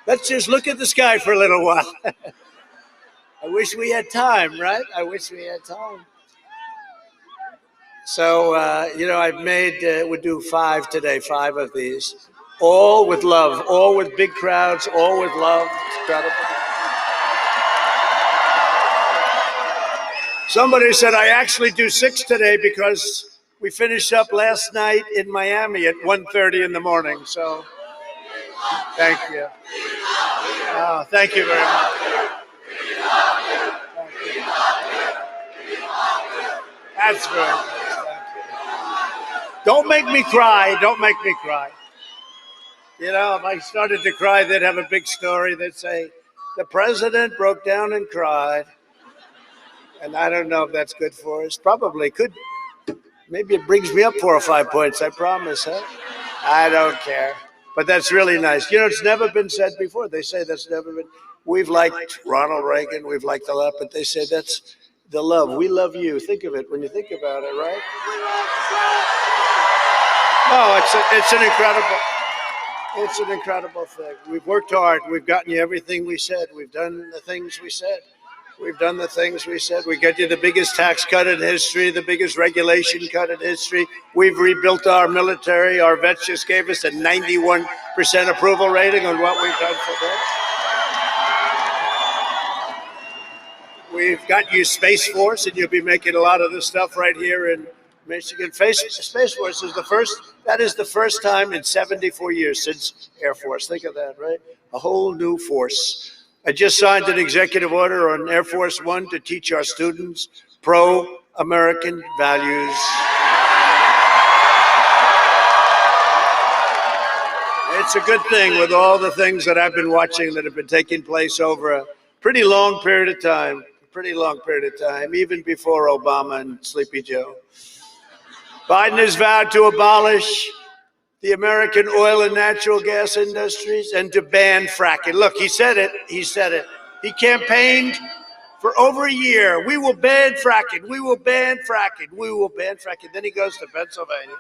C: Let's just look at the sky for a little while. I wish we had time, right? I wish we had time. So, you know, I've made, we'll do 5 today, 5 of these, all with love, all with big crowds, all with love. It's incredible. Somebody said I actually do 6 today because we finished up last night in Miami at 1:30 in the morning. So, thank you. Oh, thank you very much. That's very nice. Don't make me cry. Don't make me cry. You know, if I started to cry, they'd have a big story. They'd say, the president broke down and cried. And I don't know if that's good for us. Probably could. Maybe it brings me up 4 or 5 points, I promise, huh? I don't care. But that's really nice. You know, it's never been said before. They say that's never been. We've liked Ronald Reagan. We've liked a lot, but they say that's the love. We love you. Think of it when you think about it, right? No, it's an incredible thing. We've worked hard. We've gotten you everything we said. We've done the things we said. We've done the things we said. We got you the biggest tax cut in history, the biggest regulation cut in history. We've rebuilt our military. Our vets just gave us a 91% approval rating on what we've done for them. We've got you Space Force, and you'll be making a lot of this stuff right here in Michigan. Space Force is the first time in 74 years since Air Force. Think of that, right? A whole new force. I just signed an executive order on Air Force One to teach our students pro-American values. It's a good thing with all the things that I've been watching that have been taking place over a pretty long period of time, even before Obama and Sleepy Joe. Biden has vowed to abolish the American oil and natural gas industries and to ban fracking. Look, he said it. He campaigned for over a year. We will ban fracking. We will ban fracking. We will ban fracking. Then he goes to Pennsylvania.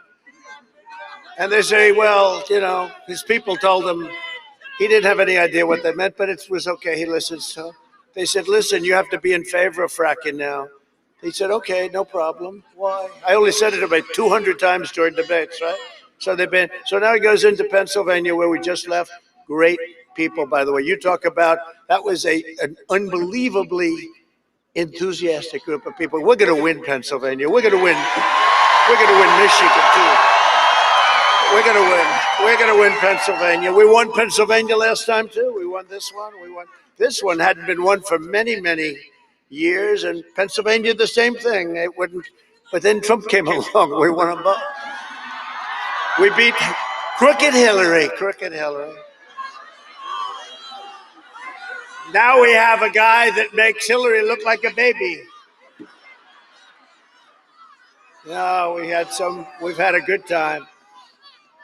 C: And they say, well, you know, his people told him he didn't have any idea what that meant, but it was okay. He listened. So they said, listen, you have to be in favor of fracking now. He said, okay, no problem. Why? I only said it about 200 times during debates, right? So now he goes into Pennsylvania, where we just left. Great people, by the way. You talk about, that was an unbelievably enthusiastic group of people. We're going to win Pennsylvania. We're going to win Michigan too. We're going to win Pennsylvania. We won Pennsylvania last time too. We won this one. This one hadn't been won for many, many years, and Pennsylvania the same thing. It wouldn't, but then Trump came along. We won them both. We beat Crooked Hillary. Now we have a guy that makes Hillary look like a baby. No, we've had a good time.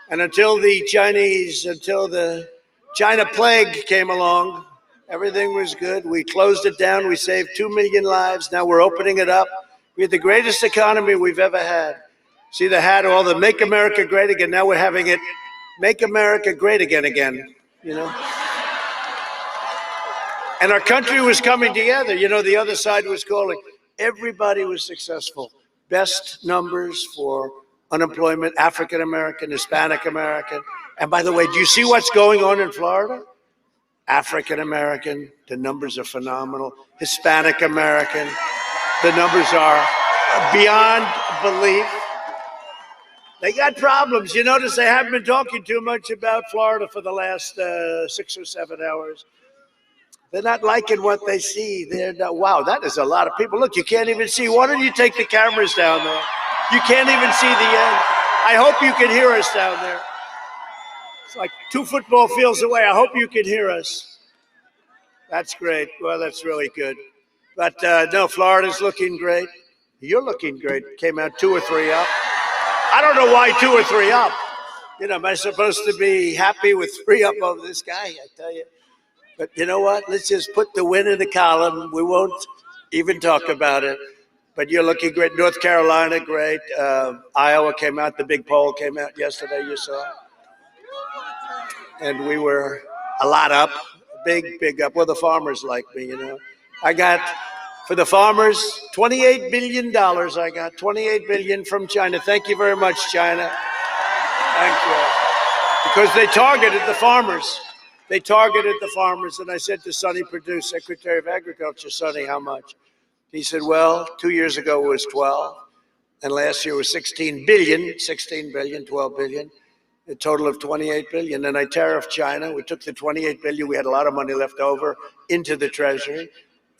C: And until the China plague came along, everything was good. We closed it down. We saved 2 million lives. Now we're opening it up. We had the greatest economy we've ever had. See the hat, all the Make America Great Again. Now we're having it Make America Great Again, you know. And our country was coming together. You know, the other side was calling. Everybody was successful. Best numbers for unemployment, African American, Hispanic American. And by the way, do you see what's going on in Florida? African American, the numbers are phenomenal. Hispanic American, the numbers are beyond belief. They got problems. You notice they haven't been talking too much about Florida for the last 6 or 7 hours. They're not liking what they see. They're not, wow, that is a lot of people. Look, you can't even see. Why don't you take the cameras down there? You can't even see the end. I hope you can hear us down there. It's like 2 football fields away. I hope you can hear us. That's great. Well, that's really good. But no, Florida's looking great. You're looking great. Came out 2 or 3 up. I don't know why 2 or 3 up. You know, am I supposed to be happy with 3 up over this guy? I tell you. But you know what? Let's just put the win in the column. We won't even talk about it. But you're looking great. North Carolina, great. Iowa came out. The big poll came out yesterday, you saw. And we were a lot up. Big up. Well, the farmers like me, you know. I got, for the farmers, $28 billion. I got $28 billion from China. Thank you very much, China. Thank you. Because they targeted the farmers. They targeted the farmers. And I said to Sonny Perdue, Secretary of Agriculture, Sonny, how much? He said, well, 2 years ago it was 12. And last year was 16 billion, 12 billion. A total of 28 billion. And I tariffed China. We took the 28 billion. We had a lot of money left over into the Treasury.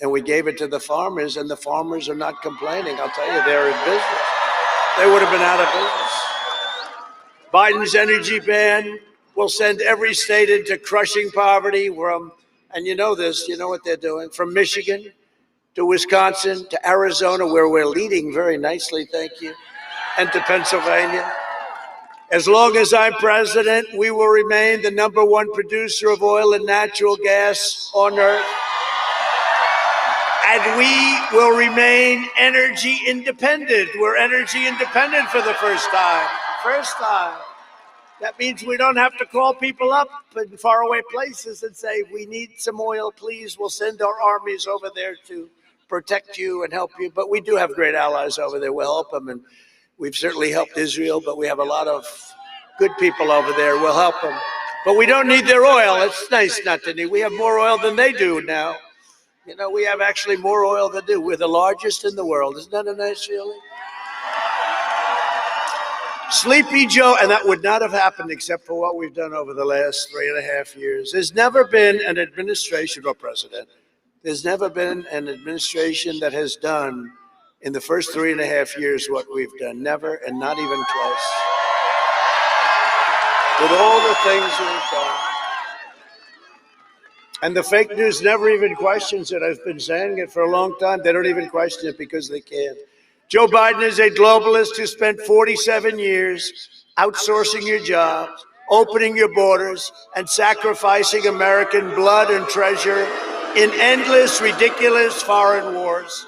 C: And we gave it to the farmers. And the farmers are not complaining. I'll tell you, they're in business. They would have been out of business. Biden's energy ban. We'll send every state into crushing poverty and you know this, you know what they're doing, from Michigan to Wisconsin to Arizona, where we're leading very nicely, thank you, and to Pennsylvania. As long as I'm president, we will remain the #1 producer of oil and natural gas on earth. And we will remain energy independent. We're energy independent for the first time. First time. That means we don't have to call people up in faraway places and say, we need some oil, please. We'll send our armies over there to protect you and help you. But we do have great allies over there. We'll help them. And we've certainly helped Israel, but we have a lot of good people over there. We'll help them. But we don't need their oil. It's nice not to need. We have more oil than they do now. You know, we have actually more oil than they do. We're the largest in the world. Isn't that a nice feeling? Sleepy Joe, and that would not have happened except for what we've done over the last 3.5 years. There's never been an administration or president. There's never been an administration that has done in the first 3.5 years what we've done. Never, and not even twice. With all the things we've done. And the fake news never even questions it. I've been saying it for a long time. They don't even question it because they can't. Joe Biden is a globalist who spent 47 years outsourcing your jobs, opening your borders, and sacrificing American blood and treasure in endless, ridiculous foreign wars.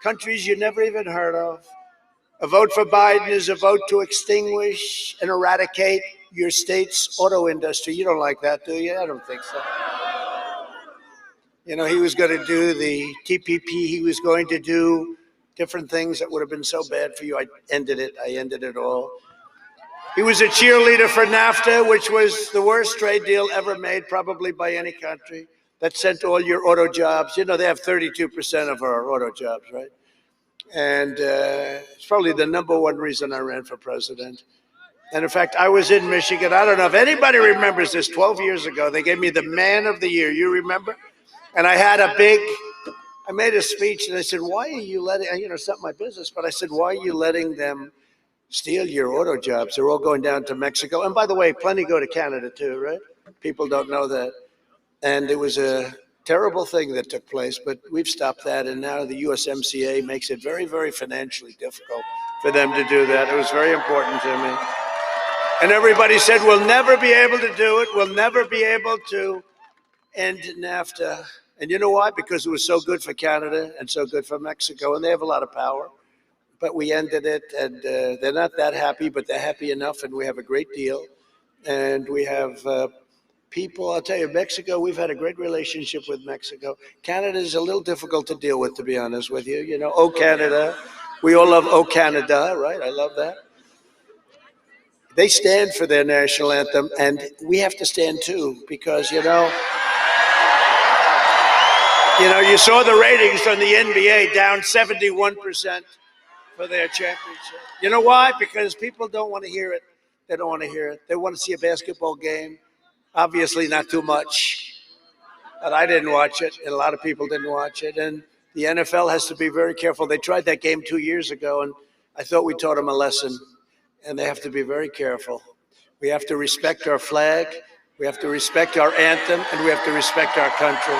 C: Countries you never even heard of. A vote for Biden is a vote to extinguish and eradicate your state's auto industry. You don't like that, do you? I don't think so. You know, he was going to do the TPP. He was going to do different things that would have been so bad for you. I ended it all. He was a cheerleader for NAFTA, which was the worst trade deal ever made, probably by any country, that sent all your auto jobs. You know, they have 32% of our auto jobs, right? And it's probably the #1 reason I ran for president. And in fact, I was in Michigan. I don't know if anybody remembers this. 12 years ago, they gave me the Man of the Year. You remember? And I made a speech and I said, why are you letting, it's not my business, but I said, why are you letting them steal your auto jobs? They're all going down to Mexico. And by the way, plenty go to Canada too, right? People don't know that. And it was a terrible thing that took place, but we've stopped that. And now the USMCA makes it very, very financially difficult for them to do that. It was very important to me. And everybody said, we'll never be able to do it. We'll never be able to end NAFTA. And you know why? Because it was so good for Canada and so good for Mexico, and they have a lot of power. But we ended it, and they're not that happy, but they're happy enough, and we have a great deal. And we have people, I'll tell you, Mexico, we've had a great relationship with Mexico. Canada is a little difficult to deal with, to be honest with you. You know, oh, Canada. We all love oh, Canada, right? I love that. They stand for their national anthem, and we have to stand too, because, you saw the ratings on the NBA down 71% for their championship. You know why? Because people don't want to hear it. They don't want to hear it. They want to see a basketball game. Obviously not too much. But I didn't watch it, and a lot of people didn't watch it. And the NFL has to be very careful. They tried that game 2 years ago, and I thought we taught them a lesson. And they have to be very careful. We have to respect our flag. We have to respect our anthem, and we have to respect our country.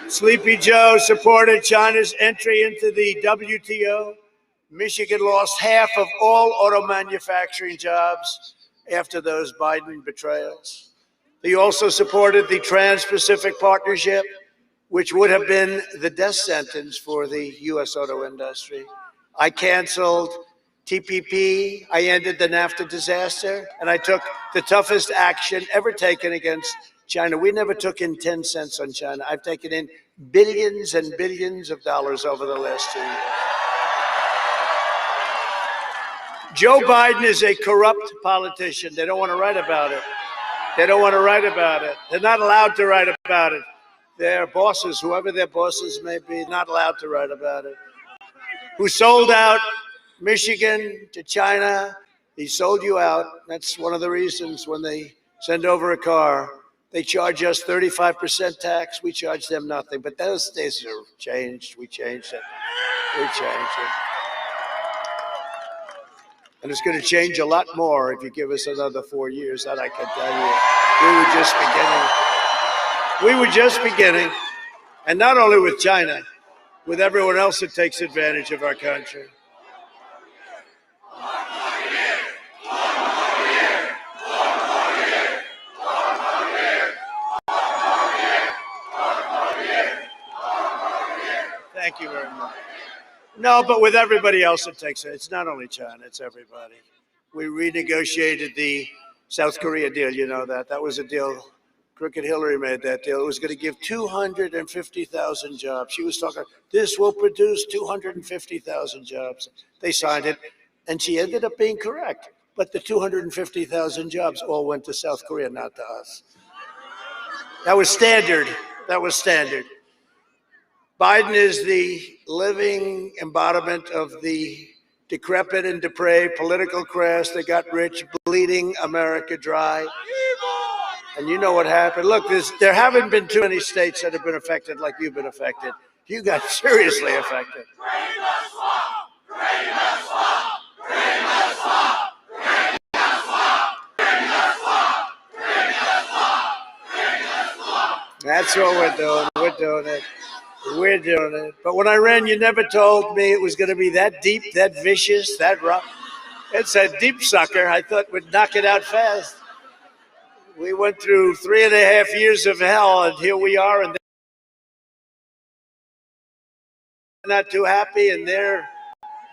C: Sleepy Joe supported China's entry into the WTO. Michigan lost half of all auto manufacturing jobs after those Biden betrayals. He also supported the Trans-Pacific Partnership, which would have been the death sentence for the U.S. auto industry. I canceled TPP, I ended the NAFTA disaster, and I took the toughest action ever taken against China. We never took in 10 cents on China. I've taken in billions and billions of dollars over the last 2 years. Joe Biden is a corrupt politician. They don't want to write about it. They don't want to write about it. They're not allowed to write about it. Their bosses, whoever their bosses may be, not allowed to write about it. Who sold out Michigan to China. He sold you out. That's one of the reasons when they send over a car. They charge us 35% tax. We charge them nothing. But those days are changed. We changed it. We changed it. And it's going to change a lot more if you give us another 4 years, that I can tell you. We were just beginning. And not only with China, with everyone else that takes advantage of our country. Thank you very much. No, but with everybody else that takes it, it's not only China, it's everybody. We renegotiated the South Korea deal, you know that. That was a deal. Crooked Hillary made that deal. It was going to give 250,000 jobs. She was talking, this will produce 250,000 jobs. They signed it, and she ended up being correct. But the 250,000 jobs all went to South Korea, not to us. That was standard. That was standard. Biden is the living embodiment of the decrepit and depraved political class that got rich, bleeding America dry. And you know what happened. Look, there haven't been too many states that have been affected like you've been affected. You got seriously affected. That's what we're doing. We're doing it. We're doing it. But when I ran, you never told me it was going to be that deep, that vicious, that rough. It's a deep sucker. I thought we'd knock it out fast. We went through 3.5 years of hell, and here we are, and they're not too happy, and they're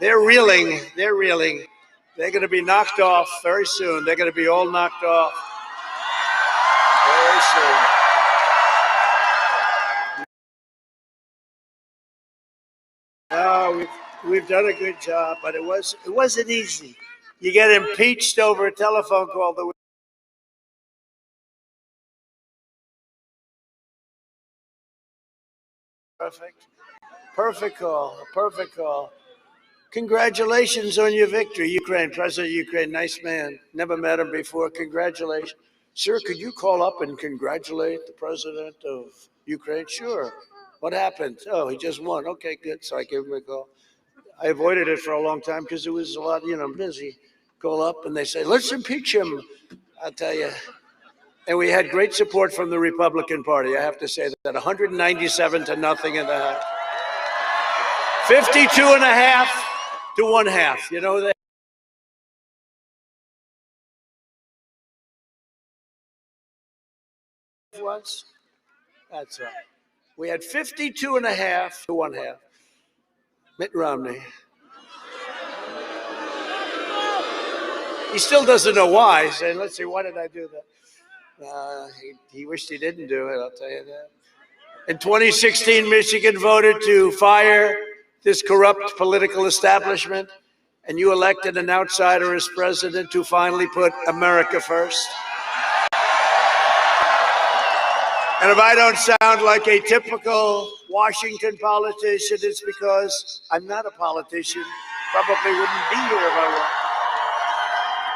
C: reeling. They're reeling. They're going to be knocked off very soon. They're going to be all knocked off very soon. No, we've done a good job, but it wasn't easy. You get impeached over a telephone call. Perfect call. Perfect call. Congratulations on your victory, Ukraine. President of Ukraine, nice man. Never met him before. Congratulations. Sir, could you call up and congratulate the president of Ukraine? Sure. What happened? Oh, he just won. Okay, good. So I gave him a call. I avoided it for a long time because it was a lot, busy. Call up and they say, let's impeach him. I'll tell you. And we had great support from the Republican Party. I have to say that 197 to nothing in the House. 52.5 to 1/2. You know that. Was? That's right. We had 52.5 to 1/2. Mitt Romney. He still doesn't know why. He's saying, let's see, why did I do that? He wished he didn't do it, I'll tell you that. In 2016, Michigan voted to fire this corrupt political establishment, and you elected an outsider as president to finally put America first. And if I don't sound like a typical Washington politician, it's because I'm not a politician. Probably wouldn't be here if I were.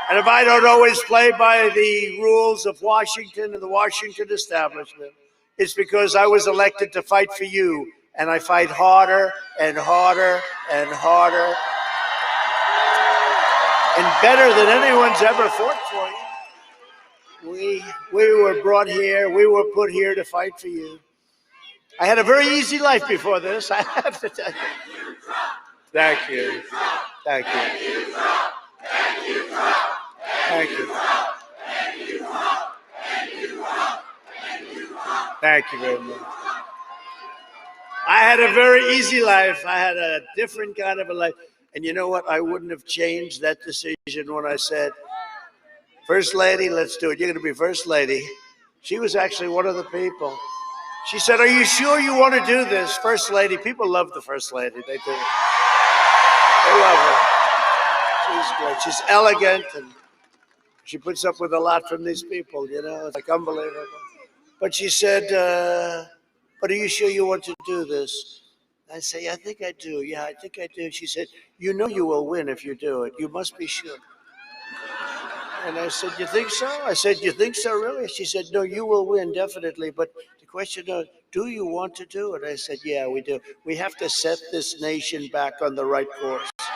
C: And if I don't always play by the rules of Washington and the Washington establishment, it's because I was elected to fight for you, and I fight harder and harder and harder and better than anyone's ever fought for you. We were brought here, we were put here to fight for you. I had a very easy life before this, I have to tell you. Thank you. Thank you. Thank you. Thank you. Thank you very much. I had a very easy life. I had a different kind of a life. And you know what? I wouldn't have changed that decision when I said, First Lady, let's do it. You're going to be First Lady. She was actually one of the people. She said, are you sure you want to do this? First Lady. People love the First Lady. They do. They love her. She's great. She's elegant, and she puts up with a lot from these people, It's like unbelievable. But she said, but are you sure you want to do this? I say, I think I do. Yeah, I think I do. She said, you know you will win if you do it. You must be sure. And I said, you think so? I said, you think so, really? She said, no, you will win, definitely. But the question is, do you want to do it? I said, yeah, we do. We have to set this nation back on the right course. That's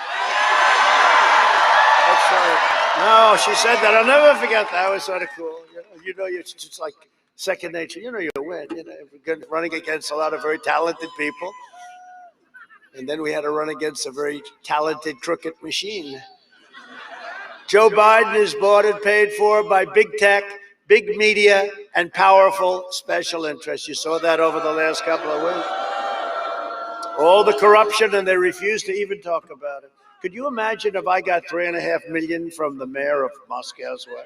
C: right. No, she said that. I'll never forget that. That was sort of cool. It's just like second nature. You'll win. We're running against a lot of very talented people. And then we had to run against a very talented crooked machine. Joe Biden is bought and paid for by big tech, big media, and powerful special interests. You saw that over the last couple of weeks. All the corruption, and they refuse to even talk about it. Could you imagine if I got $3.5 million from the mayor of Moscow's way?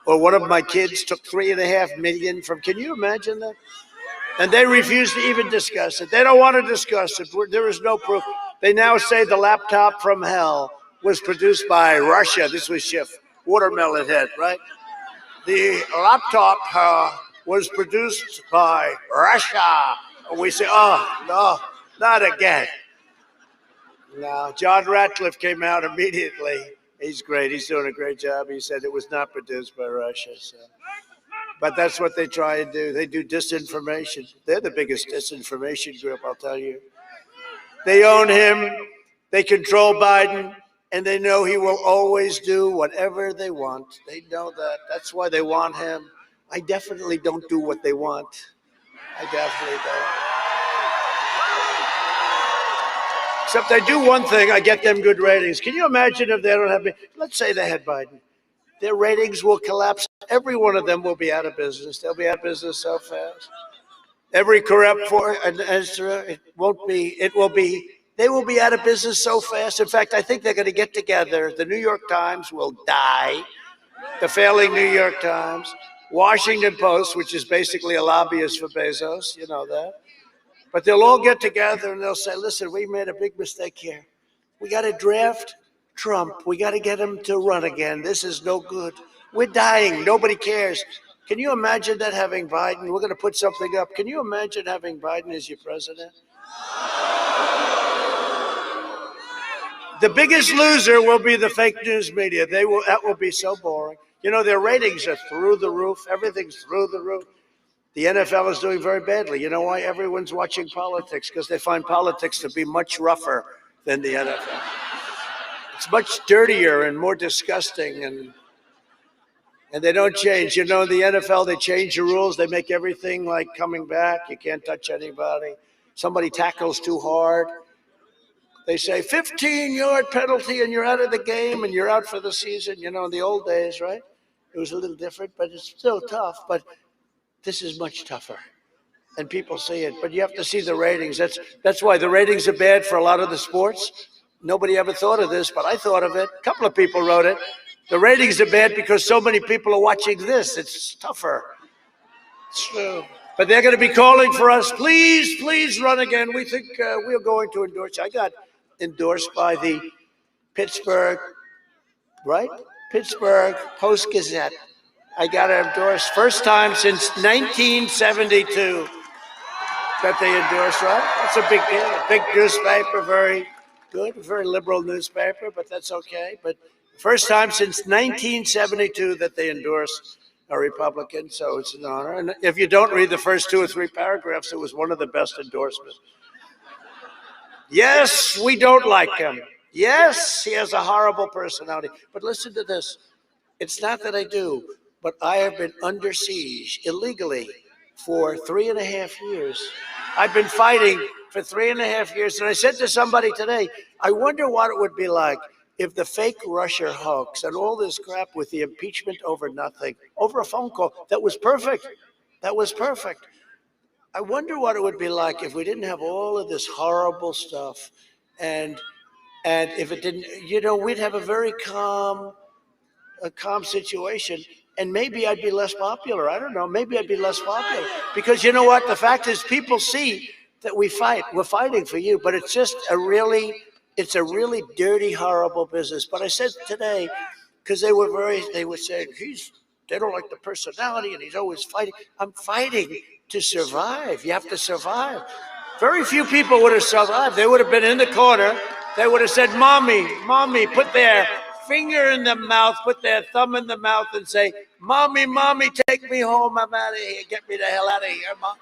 C: Or one of my kids took $3.5 million from, can you imagine that? And they refuse to even discuss it. They don't want to discuss it. There is no proof. They now say the laptop from hell was produced by Russia. This was Schiff, Watermelon Head, right? The laptop was produced by Russia. And we say, oh, no, not again. No, John Ratcliffe came out immediately. He's great. He's doing a great job. He said it was not produced by Russia. So. But that's what they try and do. They do disinformation. They're the biggest disinformation group, I'll tell you. They own him. They control Biden. And they know he will always do whatever they want. They know that. That's why they want him. I definitely don't do what they want. I definitely don't. Except I do one thing, I get them good ratings. Can you imagine if they don't have me? Let's say they had Biden. Their ratings will collapse. Every one of them will be out of business. They'll be out of business so fast. Every corrupt they will be out of business so fast. In fact, I think they're going to get together. The New York Times will die. The failing New York Times. Washington Post, which is basically a lobbyist for Bezos. You know that. But they'll all get together and they'll say, listen, we made a big mistake here. We got to draft Trump. We got to get him to run again. This is no good. We're dying. Nobody cares. Can you imagine that, having Biden? We're going to put something up. Can you imagine having Biden as your president? The biggest loser will be the fake news media. That will be so boring. Their ratings are through the roof. Everything's through the roof. The NFL is doing very badly. You know why? Everyone's watching politics because they find politics to be much rougher than the NFL. It's much dirtier and more disgusting, and they don't change. The NFL, they change the rules. They make everything like coming back. You can't touch anybody. Somebody tackles too hard. They say 15-yard penalty and you're out of the game and you're out for the season. In the old days, right? It was a little different, but it's still tough. But this is much tougher. And people see it. But you have to see the ratings. That's why the ratings are bad for a lot of the sports. Nobody ever thought of this, but I thought of it. A couple of people wrote it. The ratings are bad because so many people are watching this. It's tougher. It's true. But they're going to be calling for us. Please, please run again. We think we're going to endorse you. I got endorsed by the Pittsburgh Post-Gazette. I got endorsed first time since 1972 that they endorsed, right? That's a big deal. A big newspaper, very good, very liberal newspaper, but that's okay. But first time since 1972 that they endorsed a Republican, so it's an honor. And if you don't read the first 2 or 3 paragraphs, it was one of the best endorsements. Yes, we don't like him. Yes, he has a horrible personality. But listen to this. It's not that I do, but I have been under siege illegally for 3.5 years. I've been fighting for 3.5 years. And I said to somebody today, I wonder what it would be like if the fake Russia hoax and all this crap with the impeachment over nothing, over a phone call, that was perfect. That was perfect. I wonder what it would be like if we didn't have all of this horrible stuff, and if it didn't, we'd have a very calm situation, and maybe I'd be less popular. I don't know. Maybe I'd be less popular because you know what? The fact is, people see that we fight. We're fighting for you, but it's just a really dirty, horrible business. But I said today, because they were saying they don't like the personality, and he's always fighting. I'm fighting to survive. You have to survive. Very few people would have survived. They would have been in the corner. They would have said, Mommy, put there finger in the mouth, put their thumb in the mouth and say, "Mommy, mommy, take me home. I'm out of here. Get me the hell out of here, Mom."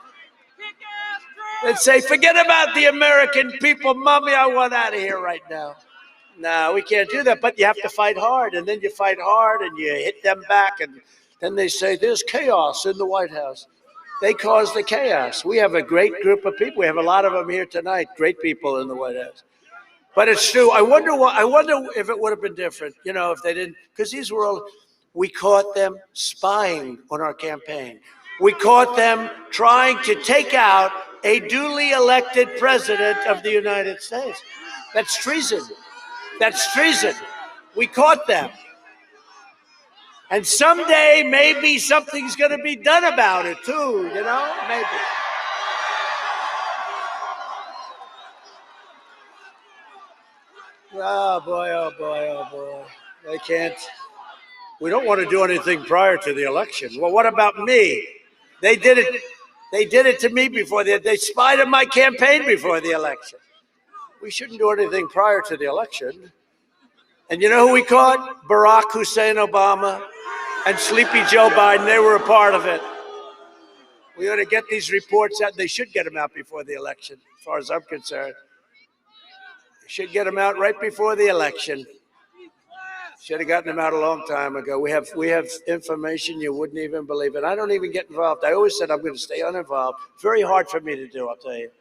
C: And say, "Forget about the American people. Mommy, I want out of here right now." No, we can't do that, but you have to fight hard. And then you fight hard and you hit them back. And then they say, "There's chaos in the White House." They cause the chaos. We have a great group of people. We have a lot of them here tonight, great people in the White House. But it's true. I wonder if it would have been different, if they didn't, because these were all, we caught them spying on our campaign. We caught them trying to take out a duly elected president of the United States. That's treason. That's treason. We caught them. And someday maybe something's going to be done about it too, maybe. Oh boy, oh boy, oh boy. They can't. We don't want to do anything prior to the election. Well, what about me? They did it. They did it to me before they spied on my campaign before the election. We shouldn't do anything prior to the election. And you know who we caught? Barack Hussein Obama and Sleepy Joe Biden. They were a part of it. We ought to get these reports out. They should get them out before the election, as far as I'm concerned. Should get them out right before the election. Should have gotten them out a long time ago. We have information you wouldn't even believe it. I don't even get involved. I always said I'm going to stay uninvolved. Very hard for me to do, I'll tell you.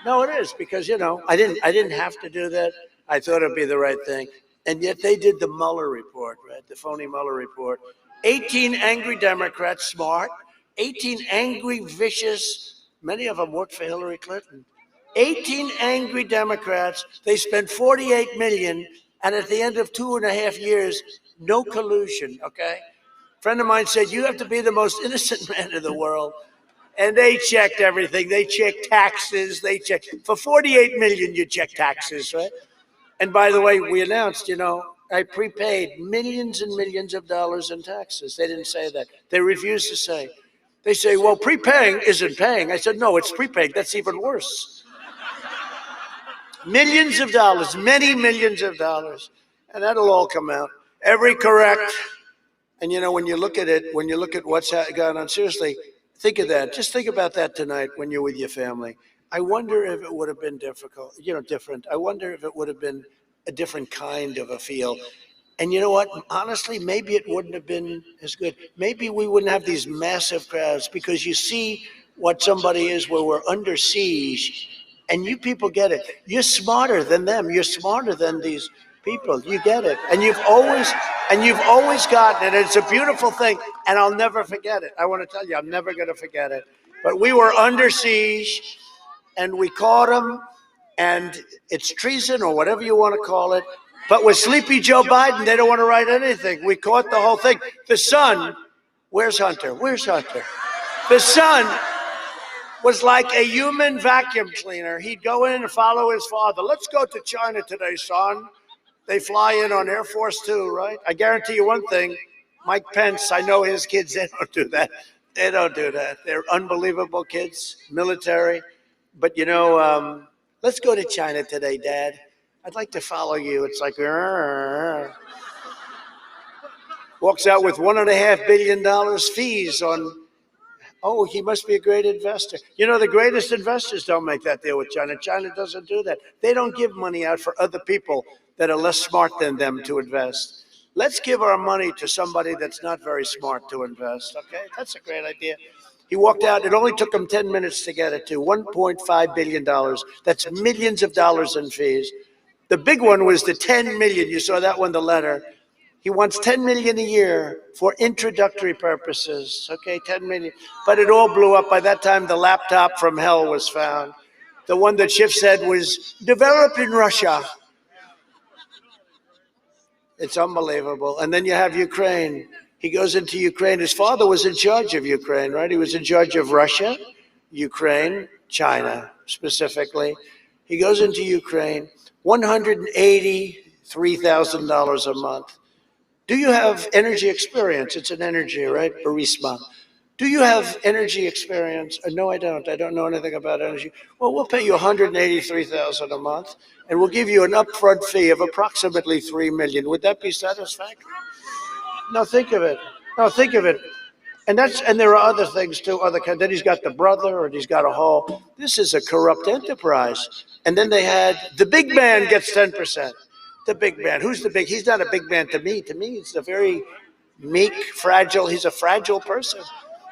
C: No, it is, because I didn't have to do that. I thought it'd be the right thing. And yet they did the Mueller report, right? The phony Mueller report. 18 angry Democrats, smart. 18 angry, vicious. Many of them worked for Hillary Clinton. 18 angry Democrats. They spent $48 million, and at the end of 2.5 years, no collusion, okay? A friend of mine said, "You have to be the most innocent man in the world." And they checked everything. They checked taxes. They checked. For $48 million, you check taxes, right? And by the way, we announced, I prepaid millions and millions of dollars in taxes. They didn't say that. They refused to say. They say, "Well, prepaying isn't paying." I said, "No, it's prepaying. That's even worse." Millions of dollars, many millions of dollars. And that'll all come out. Every correct. And when you look at it, when you look at what's gone on, seriously, think of that. Just think about that tonight when you're with your family. I wonder if it would have been different. I wonder if it would have been a different kind of a feel. And you know what? Honestly, maybe it wouldn't have been as good. Maybe we wouldn't have these massive crowds, because you see what somebody is where we're under siege. And you people get it. You're smarter than them. You're smarter than these people. You get it. And you've always gotten it. It's a beautiful thing. And I'll never forget it. I want to tell you, I'm never going to forget it. But we were under siege, and we caught them, and it's treason or whatever you want to call it. But with Sleepy Joe Biden, they don't want to write anything. We caught the whole thing. The son, where's Hunter? Where's Hunter? The son was like a human vacuum cleaner. He'd go in and follow his father. "Let's go to China today, son." They fly in on Air Force Two, right? I guarantee you one thing, Mike Pence, I know his kids, they don't do that. They don't do that. They're unbelievable kids, military. But let's go to China today, Dad. I'd like to follow you. It's like, walks out with $1.5 billion fees on. Oh, he must be a great investor. The greatest investors don't make that deal with China. China doesn't do that. They don't give money out for other people that are less smart than them to invest. Let's give our money to somebody that's not very smart to invest, okay? That's a great idea. He walked out. It only took him 10 minutes to get it to $1.5 billion. That's millions of dollars in fees. The big one was the 10 million. You saw that one, the letter. He wants 10 million a year for introductory purposes. Okay, 10 million. But it all blew up. By that time, the laptop from hell was found. The one that Schiff said was developed in Russia. It's unbelievable. And then you have Ukraine. He goes into Ukraine. His father was in charge of Ukraine, right? He was in charge of Russia, Ukraine, China specifically. He goes into Ukraine, $183,000 a month. Do you have energy experience? It's an energy, right? Burisma. Do you have energy experience? No, I don't. I don't know anything about energy. Well, we'll pay you $183,000 a month, and we'll give you an upfront fee of approximately $3 million. Would that be satisfactory? No, think of it. No, think of it. And there are other things too. Then he's got the brother, and he's got a whole. This is a corrupt enterprise. And then they had the big man gets 10%. The big man. Who's the big? He's not a big man to me. To me, he's a very meek, fragile. He's a fragile person,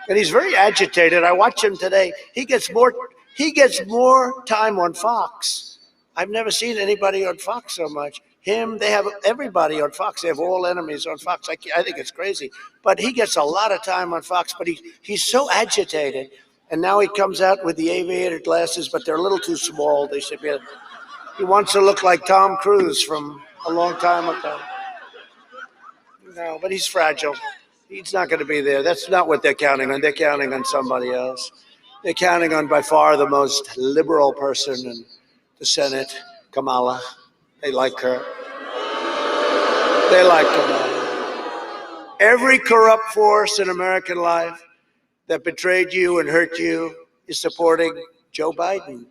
C: and he's very agitated. I watch him today. He gets more time on Fox. I've never seen anybody on Fox so much. Him, they have everybody on Fox. They have all enemies on Fox. I think it's crazy. But he gets a lot of time on Fox, but he's so agitated. And now he comes out with the aviator glasses, but they're a little too small. They should be. He wants to look like Tom Cruise from a long time ago. No, but he's fragile. He's not going to be there. That's not what they're counting on. They're counting on somebody else. They're counting on by far the most liberal person in the Senate, Kamala. They like her. They like Kamala. Every corrupt force in American life that betrayed you and hurt you is supporting Joe Biden.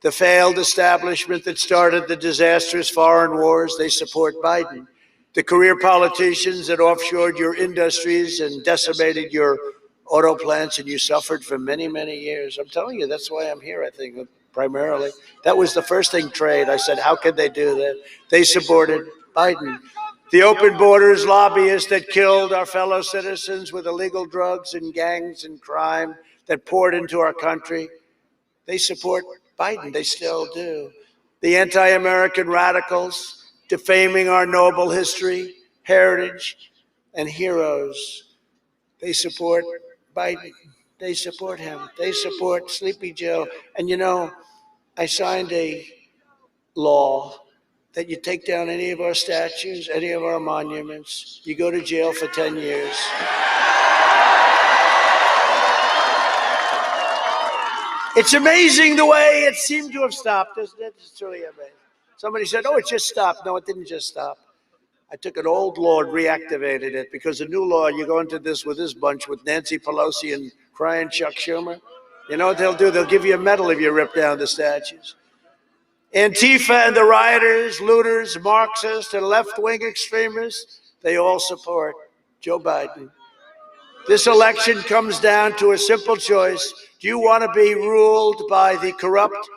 C: The failed establishment that started the disastrous foreign wars, they support Biden. The career politicians that offshored your industries and decimated your auto plants, and you suffered for many, many years. I'm telling you, that's why I'm here, I think, primarily. That was the first thing, trade. I said, how could they do that? They supported Biden. The open borders lobbyists that killed our fellow citizens with illegal drugs and gangs and crime that poured into our country, they support Biden. They still do. The anti-American radicals defaming our noble history, heritage, and heroes, they support Biden. They support him. They support Sleepy Joe. And you know, I signed a law that you take down any of our statues, any of our monuments, you go to jail for 10 years. It's amazing the way it seemed to have stopped, isn't it? It's truly amazing. Somebody said, oh, it just stopped. No, it didn't just stop. I took an old law and reactivated it, because a new law, you go into this with this bunch, with Nancy Pelosi and crying Chuck Schumer. You know what they'll do? They'll give you a medal if you rip down the statues. Antifa and the rioters, looters, Marxists, and left-wing extremists, they all support Joe Biden. This election comes down to a simple choice. Do you want to be ruled by the corrupt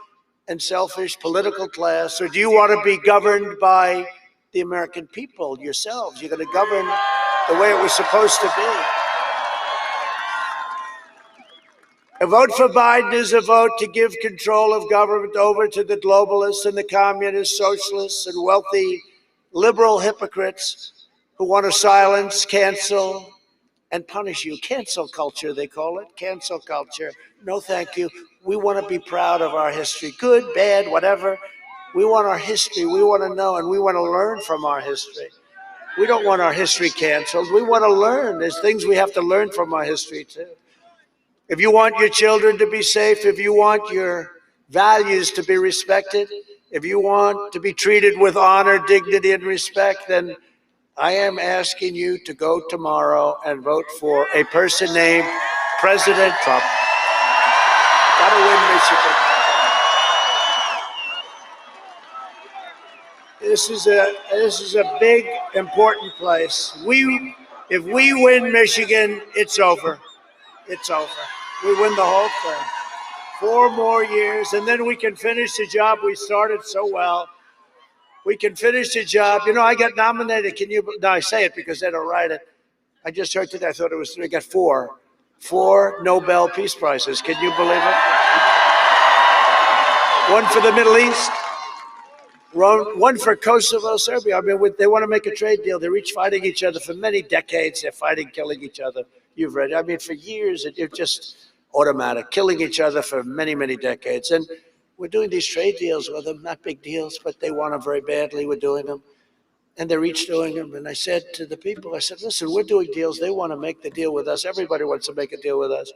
C: and selfish political class, or do you want to be governed by the American people yourselves? You're going to govern the way it was supposed to be. A vote for Biden is a vote to give control of government over to the globalists and the communists, socialists, and wealthy liberal hypocrites who want to silence, cancel, and punish you. Cancel culture, they call it. Cancel culture. No, thank you. We want to be proud of our history. Good, bad, whatever. We want our history. We want to know, and we want to learn from our history. We don't want our history canceled. We want to learn. There's things we have to learn from our history, too. If you want your children to be safe, if you want your values to be respected, if you want to be treated with honor, dignity, and respect, then I am asking you to go tomorrow and vote for a person named President Trump. Gotta win Michigan. This is a big, important place. If we win Michigan, it's over. It's over. We win the whole thing. 4 more years, and then we can finish the job we started so well. We can finish the job. You know, I got nominated. No, I say it because they don't write it. I just heard today, I thought it was 3. I got 4. 4 Nobel Peace Prizes. Can you believe it? 1 for the Middle East. 1 for Kosovo, Serbia. I mean, they want to make a trade deal. They're each fighting each other for many decades. They're fighting, killing each other. You've read it. I mean, for years, it's just automatic, killing each other for many, many decades. And we're doing these trade deals with them, not big deals, but they want them very badly. We're doing them. And they're each doing them. And I said to the people, I said, listen, we're doing deals. They want to make the deal with us. Everybody wants to make a deal with us.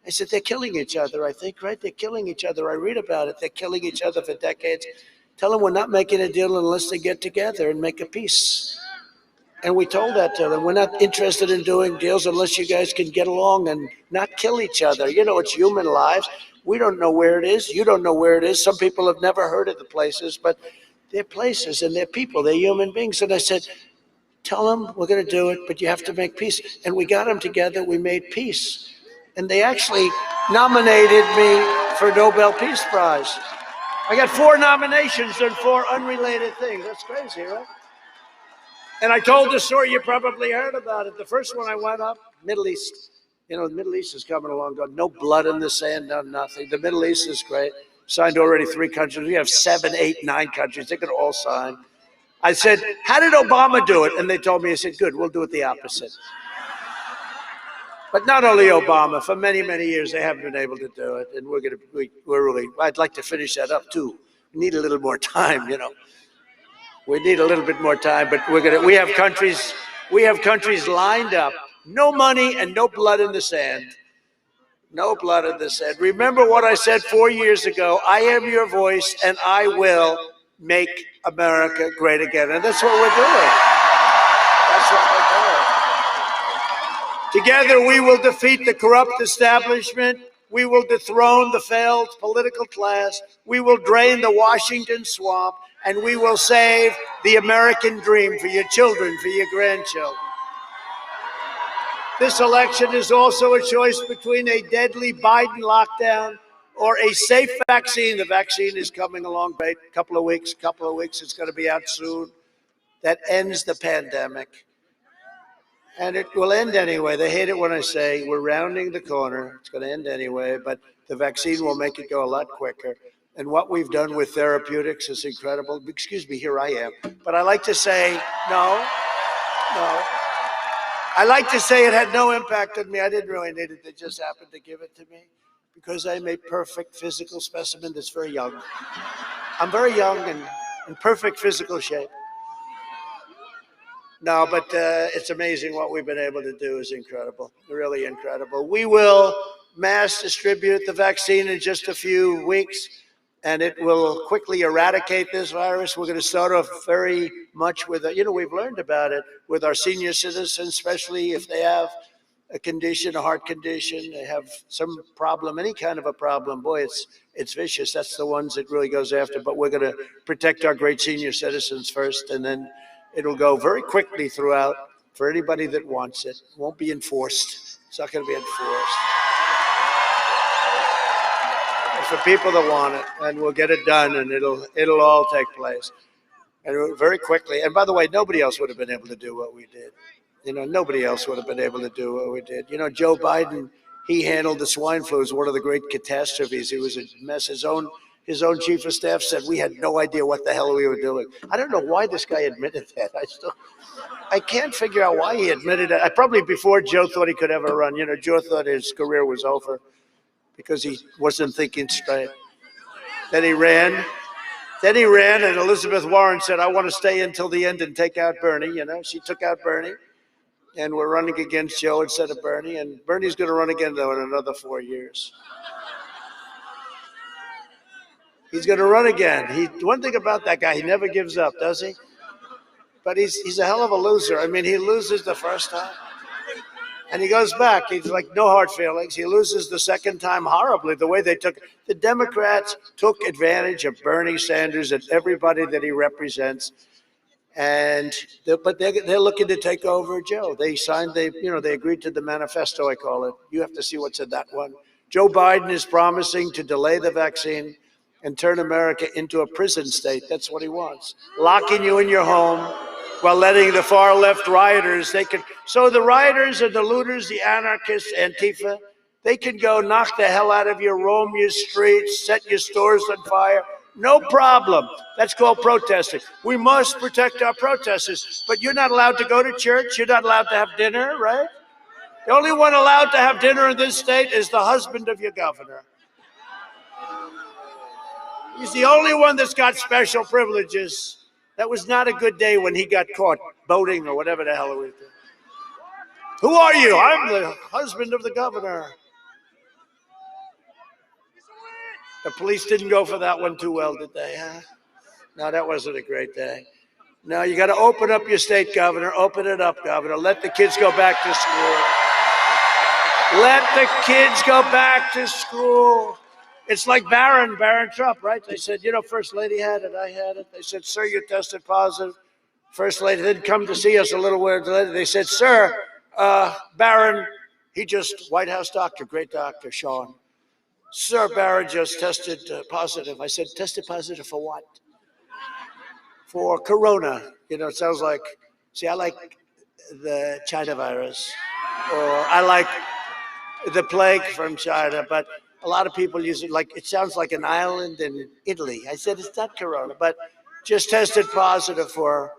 C: I said, they're killing each other, I think, right? They're killing each other. I read about it. They're killing each other for decades. Tell them we're not making a deal unless they get together and make a peace. And we told that to them. We're not interested in doing deals unless you guys can get along and not kill each other. You know, it's human lives. We don't know where it is. You don't know where it is. Some people have never heard of the places, but they're places and they're people. They're human beings. And I said, tell them we're going to do it, but you have to make peace. And we got them together. We made peace. And they actually nominated me for Nobel Peace Prize. I got 4 nominations and 4 unrelated things. That's crazy, right? And I told the story, you probably heard about it. The first one I went up, Middle East. You know, the Middle East is coming along, no blood in the sand, no nothing. The Middle East is great. Signed already 3 countries. We have 7, 8, 9 countries. They could all sign. I said, how did Obama do it? And they told me, I said, good, we'll do it the opposite. But not only Obama, for many, many years, they haven't been able to do it. And we're really, I'd like to finish that up too. We need a little more time, you know. We need a little bit more time, but we have countries lined up. No money and no blood in the sand. No blood in the sand. Remember what I said 4 years ago. I am your voice and I will make America great again. And that's what we're doing. That's what we're doing. Together we will defeat the corrupt establishment. We will dethrone the failed political class. We will drain the Washington swamp. And we will save the American dream for your children, for your grandchildren. This election is also a choice between a deadly Biden lockdown or a safe vaccine. The vaccine is coming along, right? Couple of weeks, it's going to be out soon. That ends the pandemic. And it will end anyway. They hate it when I say we're rounding the corner. It's going to end anyway, but the vaccine will make it go a lot quicker. And what we've done with therapeutics is incredible. Excuse me, here I am. But I like to say, no. I like to say it had no impact on me. I didn't really need it. They just happened to give it to me because I'm a perfect physical specimen that's very young. I'm very young and in perfect physical shape. No, but it's amazing what we've been able to do is incredible, really incredible. We will mass distribute the vaccine in just a few weeks. And it will quickly eradicate this virus. We're going to start off very much with, we've learned about it with our senior citizens, especially if they have a condition, a heart condition, they have some problem, any kind of a problem. Boy, it's vicious. That's the ones it really goes after. But we're going to protect our great senior citizens first, and then it'll go very quickly throughout for anybody that wants it. It won't be enforced. It's not going to be enforced. For people that want it, and we'll get it done, and it'll all take place, and very quickly. And by the way, nobody else would have been able to do what we did. Nobody else would have been able to do what we did. Joe Biden, he handled the swine flu as one of the great catastrophes. It was a mess. His own chief of staff said we had no idea what the hell we were doing. I don't know why this guy admitted that. I can't figure out why he admitted it. Probably before Joe thought he could ever run. Joe thought his career was over because he wasn't thinking straight. Then he ran, and Elizabeth Warren said, I want to stay until the end and take out Bernie. She took out Bernie, and we're running against Joe instead of Bernie, and Bernie's going to run again, though, in another 4 years. He's going to run again. One thing about that guy, he never gives up, does he? But he's a hell of a loser. I mean, he loses the first time, and he goes back. He's like, no hard feelings. He loses the second time horribly. The way the Democrats took advantage of Bernie Sanders and everybody that he represents. But they're looking to take over Joe. They agreed to the manifesto, I call it. You have to see what's in that one. Joe Biden is promising to delay the vaccine and turn America into a prison state. That's what he wants. Locking you in your home while letting the far left rioters, so the rioters and the looters, the anarchists, Antifa, they can go knock the hell out of you, roam your streets, set your stores on fire. No problem. That's called protesting. We must protect our protesters, but you're not allowed to go to church. You're not allowed to have dinner, right? The only one allowed to have dinner in this state is the husband of your governor. He's the only one that's got special privileges. That was not a good day when he got caught boating or whatever the hell it was. Who are you? I'm the husband of the governor. The police didn't go for that one too well, did they? Huh? No, that wasn't a great day. No, you got to open up your state, Governor. Open it up, Governor. Let the kids go back to school. Let the kids go back to school. It's like Barron Trump, right? They said, First Lady had it, I had it. They said, sir, you tested positive. First Lady didn't come to see us a little while later. They said, sir, Barron, White House doctor, great doctor, Sean. Sir, Barron just tested positive. I said, tested positive for what? For corona. It sounds like, I like the China virus, or I like the plague from China, but a lot of people use it like it sounds like an island in Italy. I said, it's not corona, but just tested positive for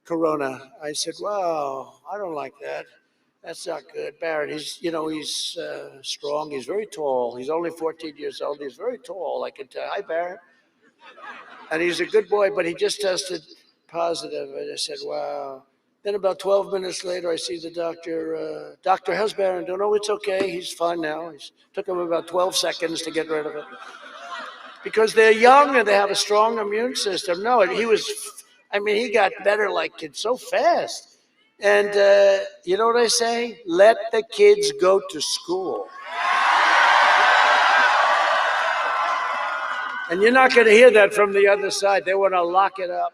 C: corona. I said, wow, I don't like that. That's not good. Barron, he's strong. He's very tall. He's only 14 years old. He's very tall, I can tell. Hi, Barron. And he's a good boy, but he just tested positive. And I said, wow. Then about 12 minutes later, I see the doctor. Doctor, how's Barron doing? Oh, it's okay. He's fine now. It took him about 12 seconds to get rid of it. Because they're young and they have a strong immune system. No, he got better like so fast. And you know what I say? Let the kids go to school. And you're not going to hear that from the other side. They want to lock it up.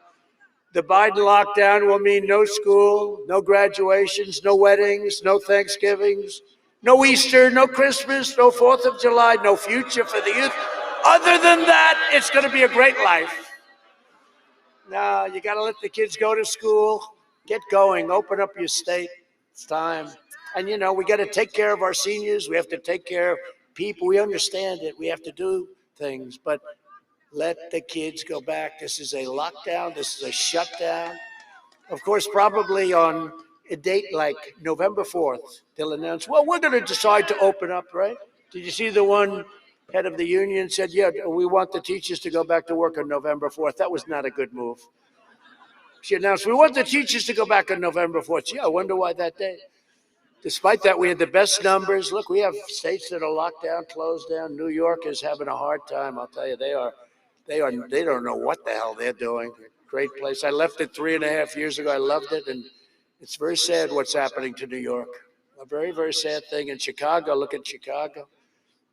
C: The Biden lockdown will mean no school, no graduations, no weddings, no Thanksgivings, no Easter, no Christmas, no 4th of July, no future for the youth. Other than that, it's going to be a great life. No, you got to let the kids go to school. Get going. Open up your state. It's time. And, we got to take care of our seniors. We have to take care of people. We understand it. We have to do things. But let the kids go back. This is a lockdown. This is a shutdown. Of course, probably on a date like November 4th, they'll announce, well, we're going to decide to open up, right? Did you see the one head of the union said, yeah, we want the teachers to go back to work on November 4th. That was not a good move. She announced, we want the teachers to go back on November 4th. Yeah, I wonder why that day. Despite that, we had the best numbers. Look, we have states that are locked down, closed down. New York is having a hard time. I'll tell you, they don't know what the hell they're doing. Great place. I left it 3.5 years ago. I loved it. And it's very sad what's happening to New York. A very, very sad thing. In Chicago, look at Chicago.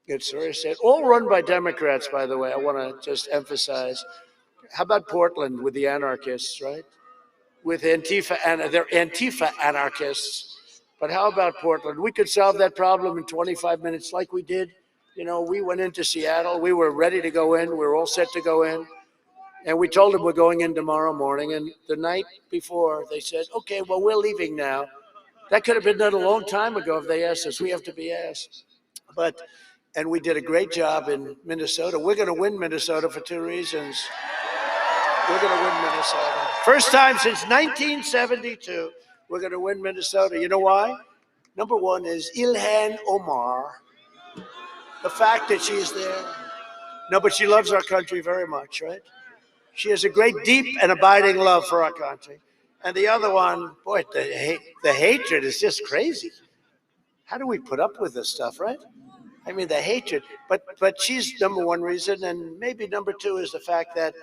C: It's very sad. All run by Democrats, by the way. I want to just emphasize. How about Portland with the anarchists, right? With Antifa, and they're Antifa anarchists. But how about Portland? We could solve that problem in 25 minutes like we did. We went into Seattle. We were ready to go in. We were all set to go in. And we told them we're going in tomorrow morning. And the night before, they said, okay, well, we're leaving now. That could have been done a long time ago if they asked us. We have to be asked. And we did a great job in Minnesota. We're going to win Minnesota for 2 reasons. We're going to win Minnesota. First time since 1972, we're going to win Minnesota. You know why? Number one is Ilhan Omar. The fact that she's there. No, but she loves our country very much, right? She has a great, deep, and abiding love for our country. And the other one, boy, the hatred is just crazy. How do we put up with this stuff, right? I mean, the hatred. But she's number one reason, and maybe number two is the fact that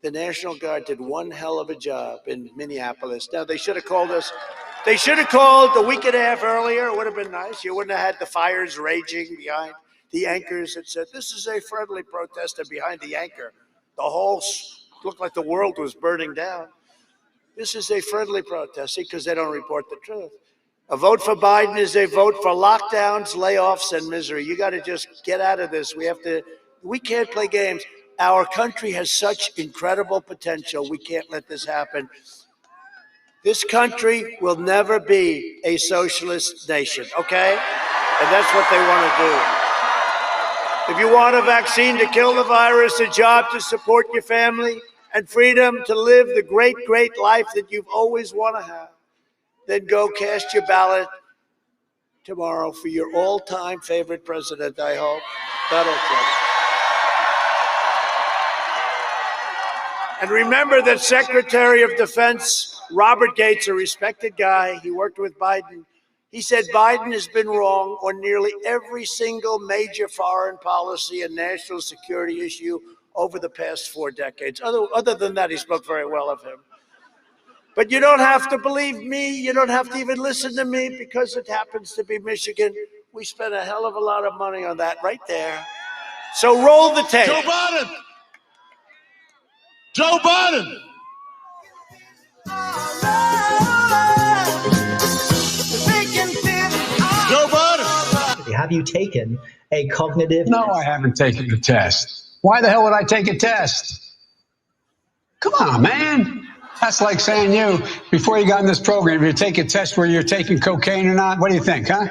C: the National Guard did one hell of a job in Minneapolis. Now, they should have called us. They should have called a week and a half earlier. It would have been nice. You wouldn't have had the fires raging behind the anchors that said, this is a friendly protest, and behind the anchor, the whole looked like the world was burning down. This is a friendly protest, because they don't report the truth. A vote for Biden is a vote for lockdowns, layoffs, and misery. You got to just get out of this. We can't play games. Our country has such incredible potential. We can't let this happen. This country will never be a socialist nation, okay? And that's what they want to do. If you want a vaccine to kill the virus, a job to support your family, and freedom to live the great, great life that you've always wanted to have, then go cast your ballot tomorrow for your all-time favorite president, I hope, Donald Trump. And remember that Secretary of Defense Robert Gates, a respected guy, he worked with Biden, he said Biden has been wrong on nearly every single major foreign policy and national security issue over the past 4 decades. Other than that, he spoke very well of him. But you don't have to believe me. You don't have to even listen to me because it happens to be Michigan. We spent a hell of a lot of money on that right there. So roll the tape.
D: Joe Biden. Joe Biden. Joe Biden.
E: Have you taken a cognitive?
F: No, I haven't taken the test. Why the hell would I take a test? Come on, man. That's like saying you, before you got in this program, you take a test where you're taking cocaine or not. What do you think, huh?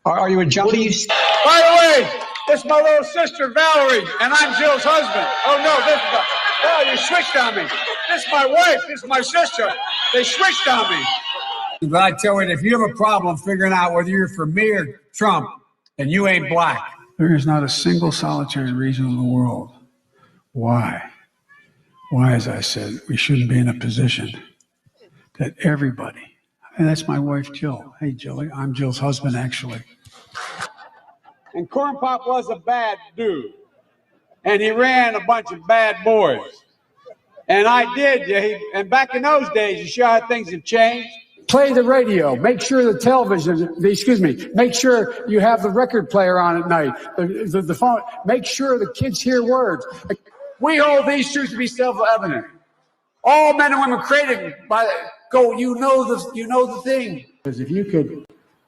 F: Are you a junkie?
E: What do you?
G: By the way, this is my little sister, Valerie, and I'm Jill's husband. Oh, no, this is oh, you switched on me. This is my wife. This is my sister. They switched on me.
F: But I tell you, if you have a problem figuring out whether you're for me or Trump, then you ain't black.
H: There is not a single solitary reason in the world why, as I said, we shouldn't be in a position that everybody, and that's my wife, Jill. Hey, Jilly, I'm Jill's husband, actually.
G: And Corn Pop was a bad dude. And he ran a bunch of bad boys. And I did. And back in those days, you sure how things have changed?
H: Play the radio. Make sure the television, make sure you have the record player on at night, the phone. Make sure the kids hear words.
G: We hold these truths to be self-evident. All men and women created by you know the thing.
H: Because if you could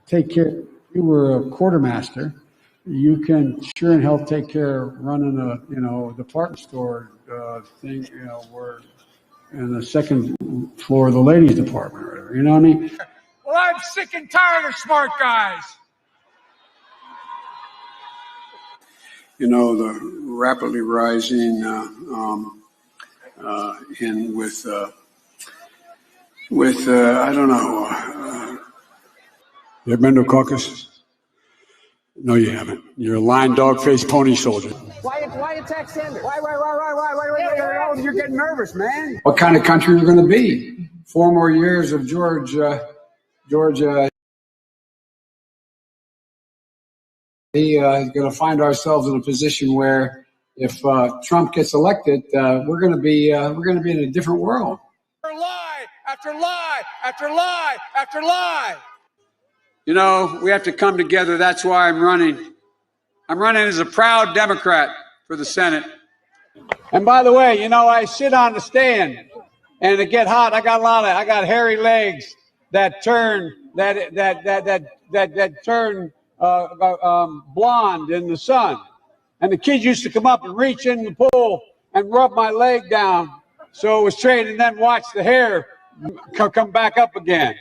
H: take care, you were a quartermaster, you can sure in hell take care of running a department store thing, where in the second floor of the ladies department or whatever, you know what I mean?
G: Well, I'm sick and tired of smart guys.
F: You know, the rapidly rising I don't know. You ever been to a caucus? No, you haven't. You're a lying dog-faced pony soldier.
G: Why attack Sanders? Why? You're getting nervous, man.
F: What kind of country we're going to be? 4 more years of George going to find ourselves in a position where if Trump gets elected, we're going to be in a different world.
G: Lie after lie after lie after lie.
F: You know, we have to come together. That's why I'm running. I'm running as a proud Democrat for the Senate.
G: And by the way, I sit on the stand, and it get hot. I got hairy legs that turn blonde in the sun. And the kids used to come up and reach in the pool and rub my leg down so it was straight, and then watch the hair come back up again.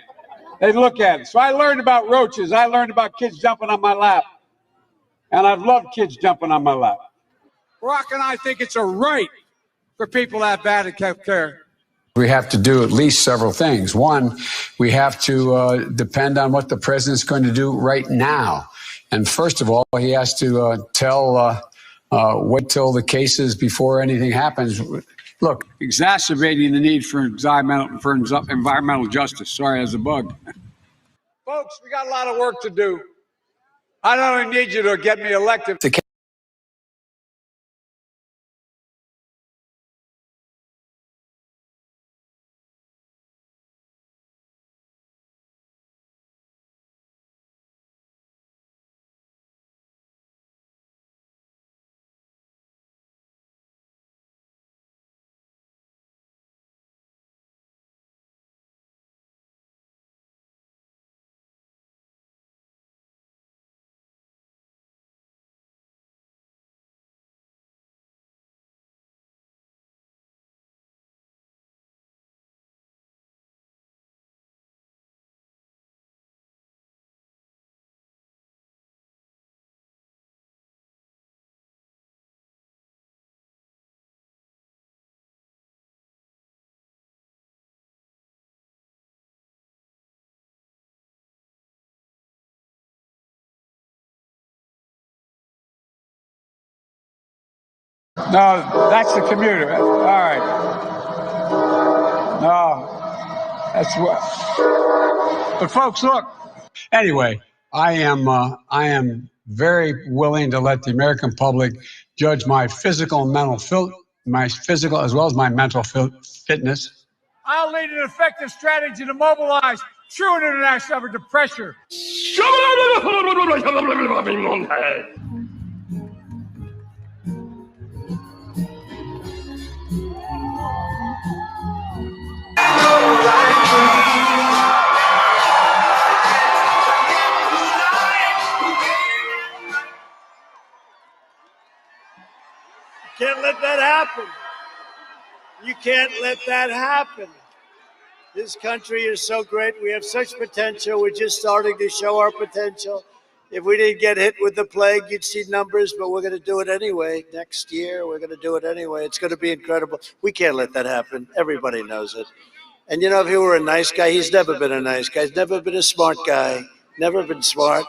G: They'd look at it. So I learned about roaches. I learned about kids jumping on my lap. And I've loved kids jumping on my lap. Barack and I think it's a right for people to have bad health care.
F: We have to do at least several things. One, we have to depend on what the president's going to do right now. And first of all, he has to wait till the cases before anything happens. Look, exacerbating the need for environmental justice. Sorry, as a bug.
G: Folks, we got a lot of work to do. I don't only need you to get me elected. No, that's the commuter. All right. No, that's what. But folks, look.
F: Anyway, I am very willing to let the American public judge my physical and mental as well as my mental fitness.
G: I'll lead an effective strategy to mobilize true international effort to pressure.
C: Can't let that happen. You can't let that happen. This country is so great. We have such potential. We're just starting to show our potential. If we didn't get hit with the plague, you'd see numbers, but we're going to do it anyway. Next year, we're going to do it anyway. It's going to be incredible. We can't let that happen. Everybody knows it. And you know, if he were a nice guy, he's never been a nice guy. He's never been a smart guy. Never been smart.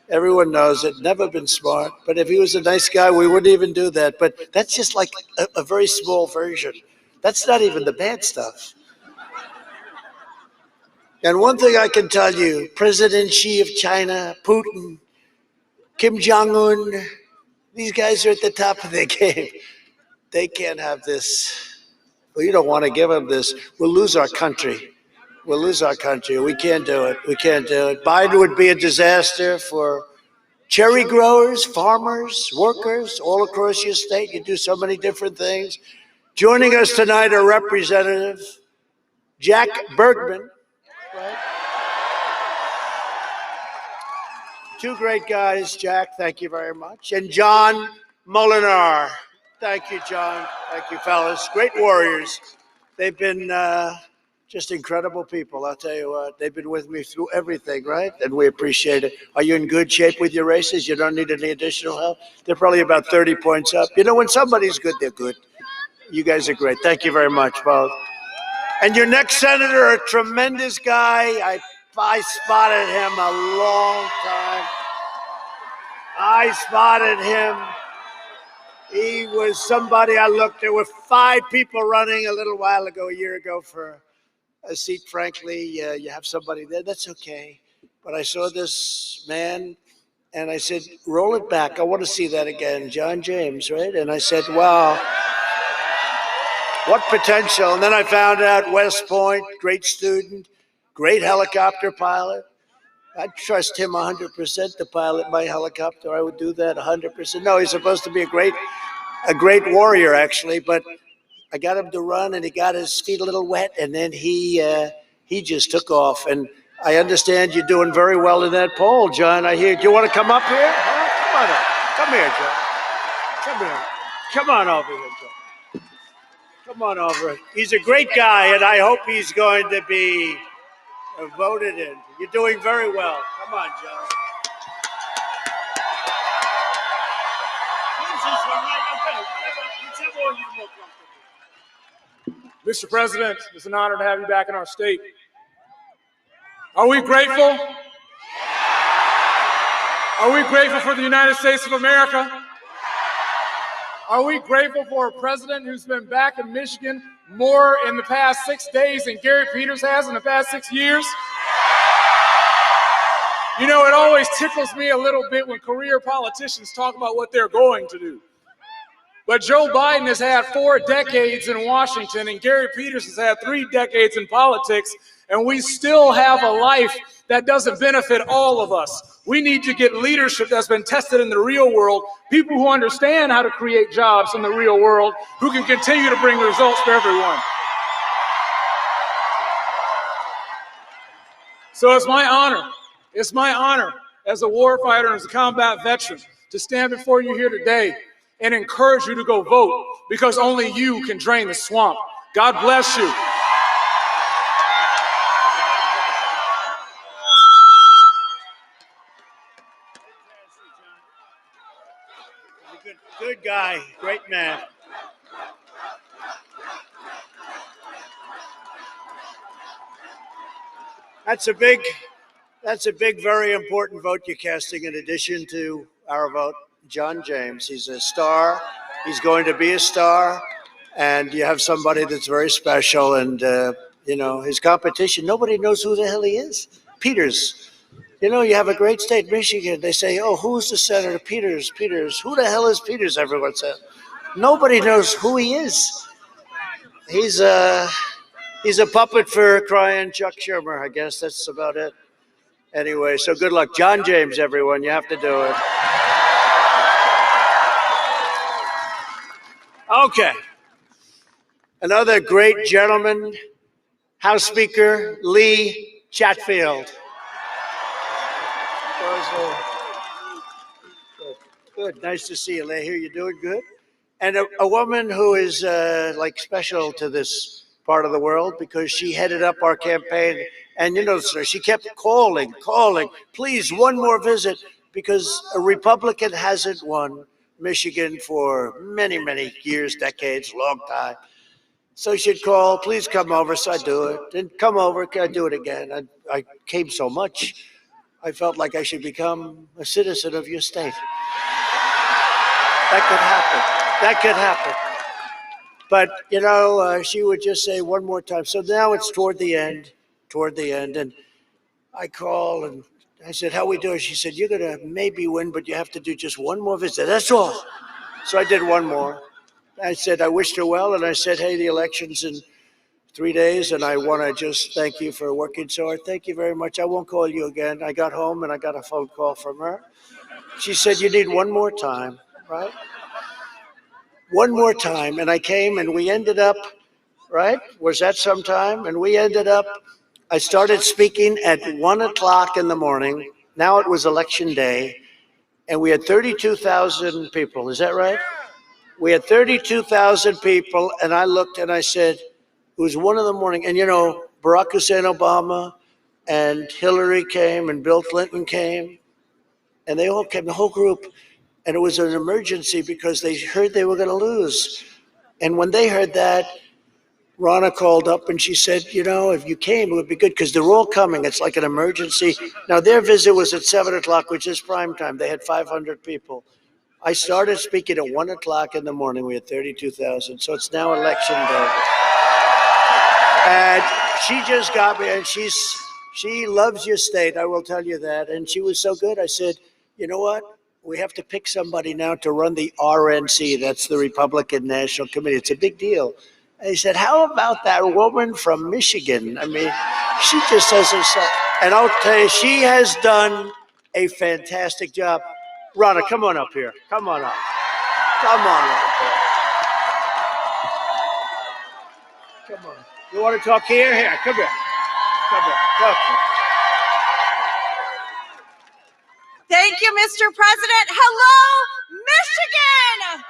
C: Everyone knows it. Never been smart. But if he was a nice guy, we wouldn't even do that. But that's just like a very small version. That's not even the bad stuff. And one thing I can tell you, President Xi of China, Putin, Kim Jong-un, these guys are at the top of their game. They can't have this. We don't want to give them this. We'll lose our country. We'll lose our country. We can't do it. We can't do it. Biden would be a disaster for cherry growers, farmers, workers all across your state. You do so many different things. Joining us tonight are Representative Jack Bergman. Right. Two great guys, Jack, thank you very much. And John Molinar. Thank you, John. Thank you, fellas. Great warriors. They've been just incredible people, I'll tell you what. They've been with me through everything, right? And we appreciate it. Are you in good shape with your races? You don't need any additional help? They're probably about 30 points up. You know, when somebody's good, they're good. You guys are great. Thank you very much, both. And your next senator, a tremendous guy. I spotted him a long time. I spotted him. He was somebody I looked. There were 5 people running a little while ago, a year ago, for a seat. Frankly, you have somebody there. That's okay. But I saw this man, and I said, roll it back. I want to see that again. John James, right? And I said, wow. What potential. And then I found out West Point, great student, great helicopter pilot. I'd trust him 100% to pilot my helicopter. I would do that 100%. No, he's supposed to be a great warrior, actually. But I got him to run, and he got his feet a little wet, and then he just took off. And I understand you're doing very well in that poll, John. I hear. Do you want to come up here? Huh? Come on up. Come here, John. Come here. Come on over here, John. Come on over. He's a great guy, and I hope he's going to be voted in. You're doing very well. Come on, John.
I: Mr. President, it's an honor to have you back in our state. Are we grateful? Are we grateful for the United States of America? Are we grateful for a president who's been back in Michigan more in the past 6 days than Gary Peters has in the past 6 years? You know, it always tickles me a little bit when career politicians talk about what they're going to do. But Joe Biden has had 4 decades in Washington, and Gary Peters has had 3 decades in politics, and we still have a life that doesn't benefit all of us. We need to get leadership that's been tested in the real world, people who understand how to create jobs in the real world, who can continue to bring results for everyone. So it's my honor as a warfighter and as a combat veteran to stand before you here today and encourage you to go vote, because only you can drain the swamp. God bless you.
C: Good guy, great man. That's a big, very important vote you're casting in addition to our vote. John James, he's a star. He's going to be a star. And you have somebody that's very special. And, you know, his competition, nobody knows who the hell he is. Peters. You know, you have a great state, Michigan. They say, oh, who's the senator? Peters. Who the hell is Peters? Everyone says. Nobody knows who he is. He's He's a puppet for crying Chuck Schumer. I guess that's about it. Anyway, so good luck. John James, everyone. You have to do it. Okay. Another great gentleman, House Speaker Lee Chatfield. Good. Nice to see you, Lee. Here, you doing good? And a woman who is like special to this part of the world because she headed up our campaign. And you know, sir, she kept calling, please, one more visit, because a Republican hasn't won Michigan for many, many years, decades, long time. So she'd call, please come over. So I do it. And come over, can I do it again? I came so much, I felt like I should become a citizen of your state. That could happen. That could happen. But, you know, she would just say one more time. So now it's toward the end. And I call and I said, how we doing? She said, you're going to maybe win, but you have to do just one more visit. That's all. So I did one more. I said, I wished her well. And I said, hey, the election's in 3 days. And I want to just thank you for working so hard. Thank you very much. I won't call you again. I got home and I got a phone call from her. She said, you need one more time, right? One more time. And I came and we ended up, right? Was that sometime? And we ended up, I started speaking at 1 o'clock in the morning. Now it was election day. And we had 32,000 people. Is that right? We had 32,000 people. And I looked and I said, it was 1 in the morning. And you know, Barack Hussein Obama and Hillary came and Bill Clinton came. And they all came, the whole group. And it was an emergency because they heard they were going to lose. And when they heard that, Ronna called up and she said, you know, if you came, it would be good because they're all coming. It's like an emergency. Now, their visit was at 7 o'clock, which is prime time. They had 500 people. I started speaking at 1 o'clock in the morning. We had 32,000. So it's now election day. And she just got me, and she loves your state. I will tell you that. And she was so good. I said, you know what? We have to pick somebody now to run the RNC. That's the Republican National Committee. It's a big deal. And he said, how about that woman from Michigan? I mean, she just does herself. And I'll tell you, she has done a fantastic job. Ronna, come on up here. Come on up. Come on up here. Come on. You want to talk here? Here, come here. Come here. Talk to me.
J: Thank you, Mr. President. Hello, Michigan!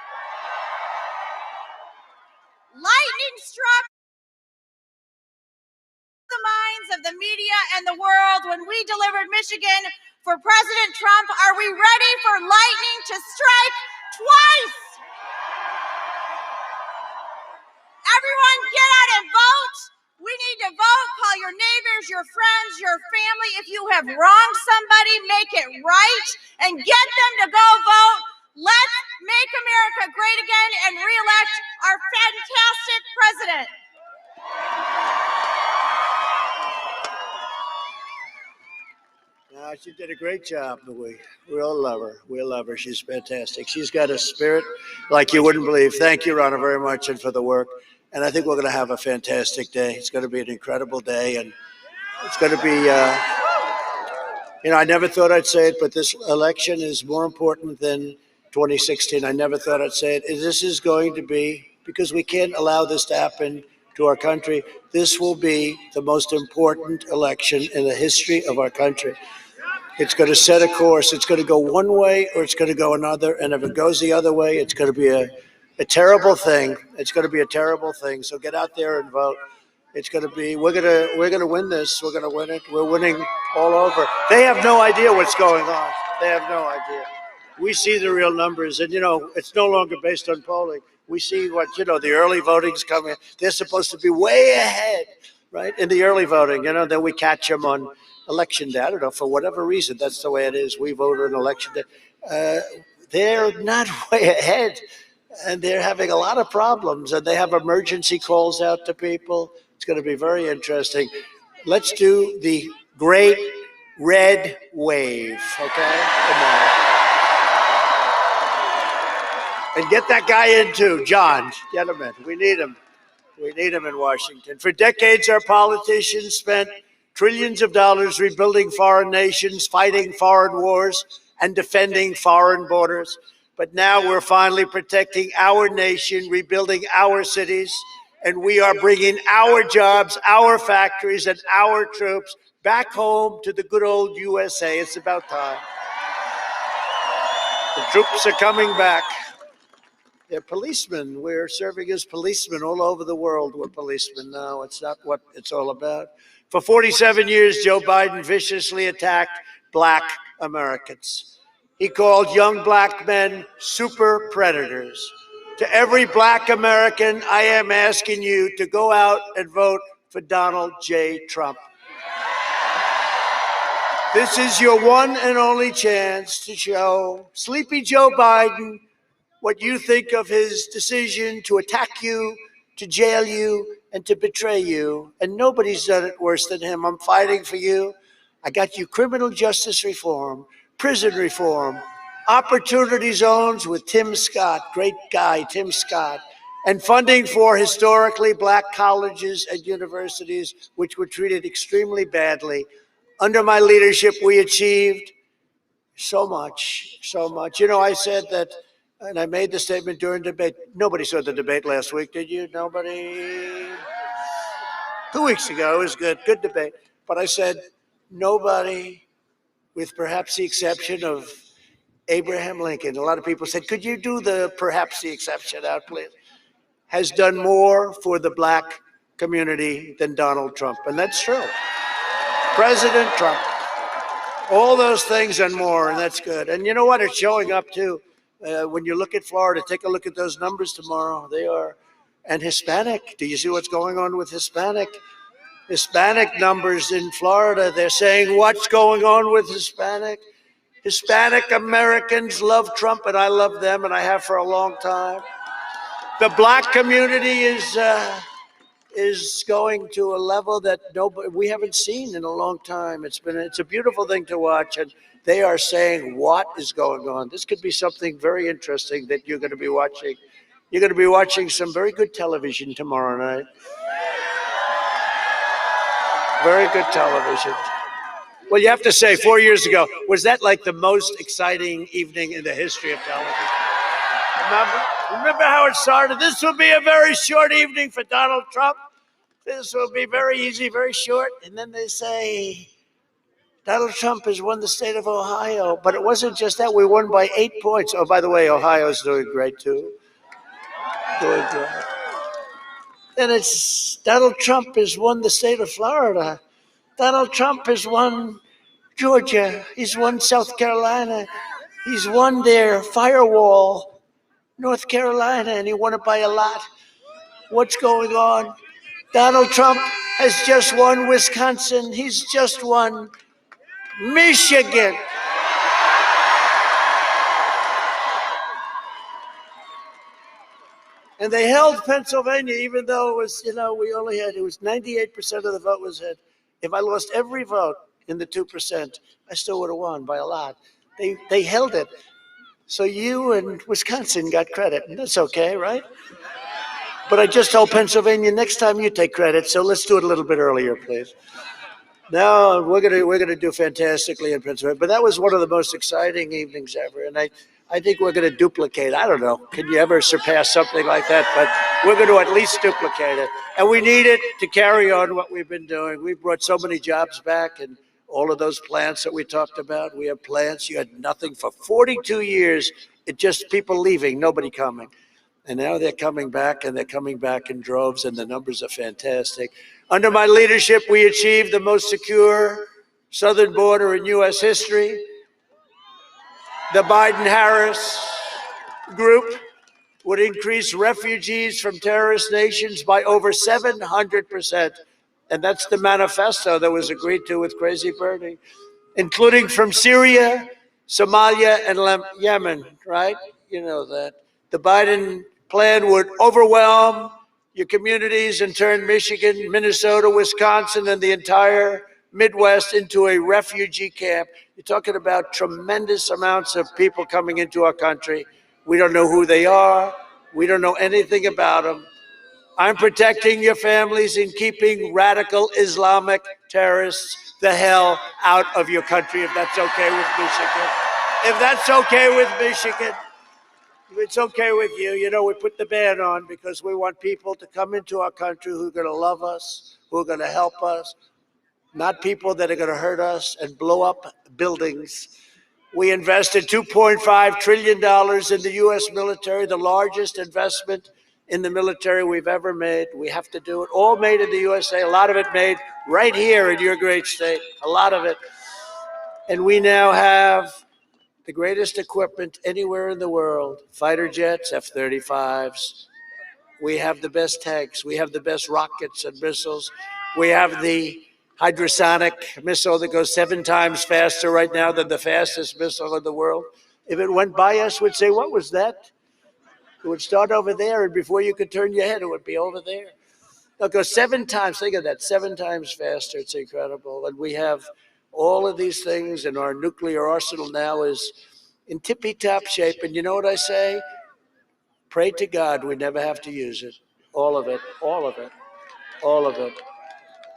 J: Lightning struck the minds of the media and the world when we delivered Michigan for President Trump. Are we ready for lightning to strike twice? Everyone get out and vote. We need to vote. Call your neighbors, your friends, your family. If you have wronged somebody, make it right and get them to go vote. Let's make America great again and re-elect our fantastic president.
C: She did a great job. We all love her. We love her. She's fantastic. She's got a spirit like you wouldn't believe. Thank you, Ronna, very much and for the work. And I think we're going to have a fantastic day. It's going to be an incredible day. And it's going to be, you know, I never thought I'd say it, but this election is more important than 2016. I never thought I'd say it. This is going to be, because we can't allow this to happen to our country, this will be the most important election in the history of our country. It's going to set a course. It's going to go one way or it's going to go another. And if it goes the other way, it's going to be a terrible thing. It's going to be a terrible thing. So get out there and vote. It's going to be, we're going to win this. We're going to win it. We're winning all over. They have no idea what's going on. They have no idea. We see the real numbers. And, you know, it's no longer based on polling. We see what, you know, the early voting's coming. They're supposed to be way ahead, right, in the early voting. You know, then we catch them on election day. I don't know, for whatever reason, that's the way it is. We vote on election day. They're not way ahead. And they're having a lot of problems. And they have emergency calls out to people. It's going to be very interesting. Let's do the great red wave, okay? Come on. And get that guy in too, John. Get him in. We need him. We need them in Washington. For decades, our politicians spent trillions of dollars rebuilding foreign nations, fighting foreign wars, and defending foreign borders. But now we're finally protecting our nation, rebuilding our cities, and we are bringing our jobs, our factories, and our troops back home to the good old USA. It's about time. The troops are coming back. They're policemen. We're serving as policemen all over the world. We're policemen now. It's not what it's all about. For 47 years, Joe Biden viciously attacked Black Americans. He called young Black men super predators. To every Black American, I am asking you to go out and vote for Donald J. Trump. This is your one and only chance to show Sleepy Joe Biden what you think of his decision to attack you, to jail you, and to betray you. And nobody's done it worse than him. I'm fighting for you. I got you criminal justice reform, prison reform, opportunity zones with Tim Scott, great guy, Tim Scott, and funding for historically Black colleges and universities, which were treated extremely badly. Under my leadership, we achieved so much, so much. You know, I said that, and I made the statement during debate. Nobody saw the debate last week, did you? Nobody? 2 weeks ago, it was good debate. But I said, nobody, with perhaps the exception of Abraham Lincoln, a lot of people said, could you do the perhaps the exception out, please, has done more for the Black community than Donald Trump. And that's true. President Trump. All those things and more, and that's good. And you know what? It's showing up, too. When you look at Florida, take a look at those numbers tomorrow. They are, and Hispanic. Do you see what's going on with Hispanic? Hispanic numbers in Florida, they're saying, what's going on with Hispanic? Hispanic Americans love Trump, and I love them, and I have for a long time. The Black community is going to a level that we haven't seen in a long time. It's a beautiful thing to watch, and they are saying, what is going on? This could be something very interesting that you're going to be watching. You're going to be watching some very good television tomorrow night. Very good television. Well, you have to say, 4 years ago, was that like the most exciting evening in the history of television? Remember how it started? This will be a very short evening for Donald Trump. This will be very easy, very short. And then they say, Donald Trump has won the state of Ohio. But it wasn't just that. We won by 8 points. Oh, by the way, Ohio's doing great, too. Doing great. Then it's Donald Trump has won the state of Florida. Donald Trump has won Georgia. He's won South Carolina. He's won their firewall, North Carolina, and he won it by a lot. What's going on? Donald Trump has just won Wisconsin. He's just won Michigan. And they held Pennsylvania, even though it was, we only had, it was 98% of the vote was in. If I lost every vote in the 2%, I still would have won by a lot. They held it. So you and Wisconsin got credit, and that's okay, right? But I just told Pennsylvania, next time you take credit, so let's do it a little bit earlier, please. No, we're gonna do fantastically in Pennsylvania. But that was one of the most exciting evenings ever, and I think we're going to duplicate. I don't know. Can you ever surpass something like that? But we're going to at least duplicate it. And we need it to carry on what we've been doing. We've brought so many jobs back, and all of those plants that we talked about. We have plants. You had nothing for 42 years. It just people leaving, nobody coming. And now they're coming back, and they're coming back in droves, and the numbers are fantastic. Under my leadership, we achieved the most secure southern border in U.S. history. The Biden-Harris group would increase refugees from terrorist nations by over 700%. And that's the manifesto that was agreed to with Crazy Bernie, including from Syria, Somalia, and Yemen, right? You know that. The Biden plan would overwhelm your communities and turn Michigan, Minnesota, Wisconsin, and the entire Midwest into a refugee camp. You're talking about tremendous amounts of people coming into our country. We don't know who they are. We don't know anything about them. I'm protecting your families and keeping radical Islamic terrorists the hell out of your country, if that's okay with Michigan. If that's okay with Michigan, if it's okay with you. You know, we put the ban on because we want people to come into our country who are going to love us, who are going to help us, not people that are going to hurt us and blow up buildings. We invested $2.5 trillion in the U.S. military, the largest investment in the military we've ever made. We have to do it. All made in the USA, a lot of it made right here in your great state, a lot of it. And we now have the greatest equipment anywhere in the world, fighter jets, F-35s. We have the best tanks. We have the best rockets and missiles. We have the hypersonic missile that goes 7 times faster right now than the fastest missile in the world. If it went by us, we'd say, what was that? It would start over there, and before you could turn your head, it would be over there. It'll go 7 times, think of that, 7 times faster. It's incredible. And we have all of these things, and our nuclear arsenal now is in tippy-top shape. And you know what I say? Pray to God we never have to use it. All of it, all of it, all of it.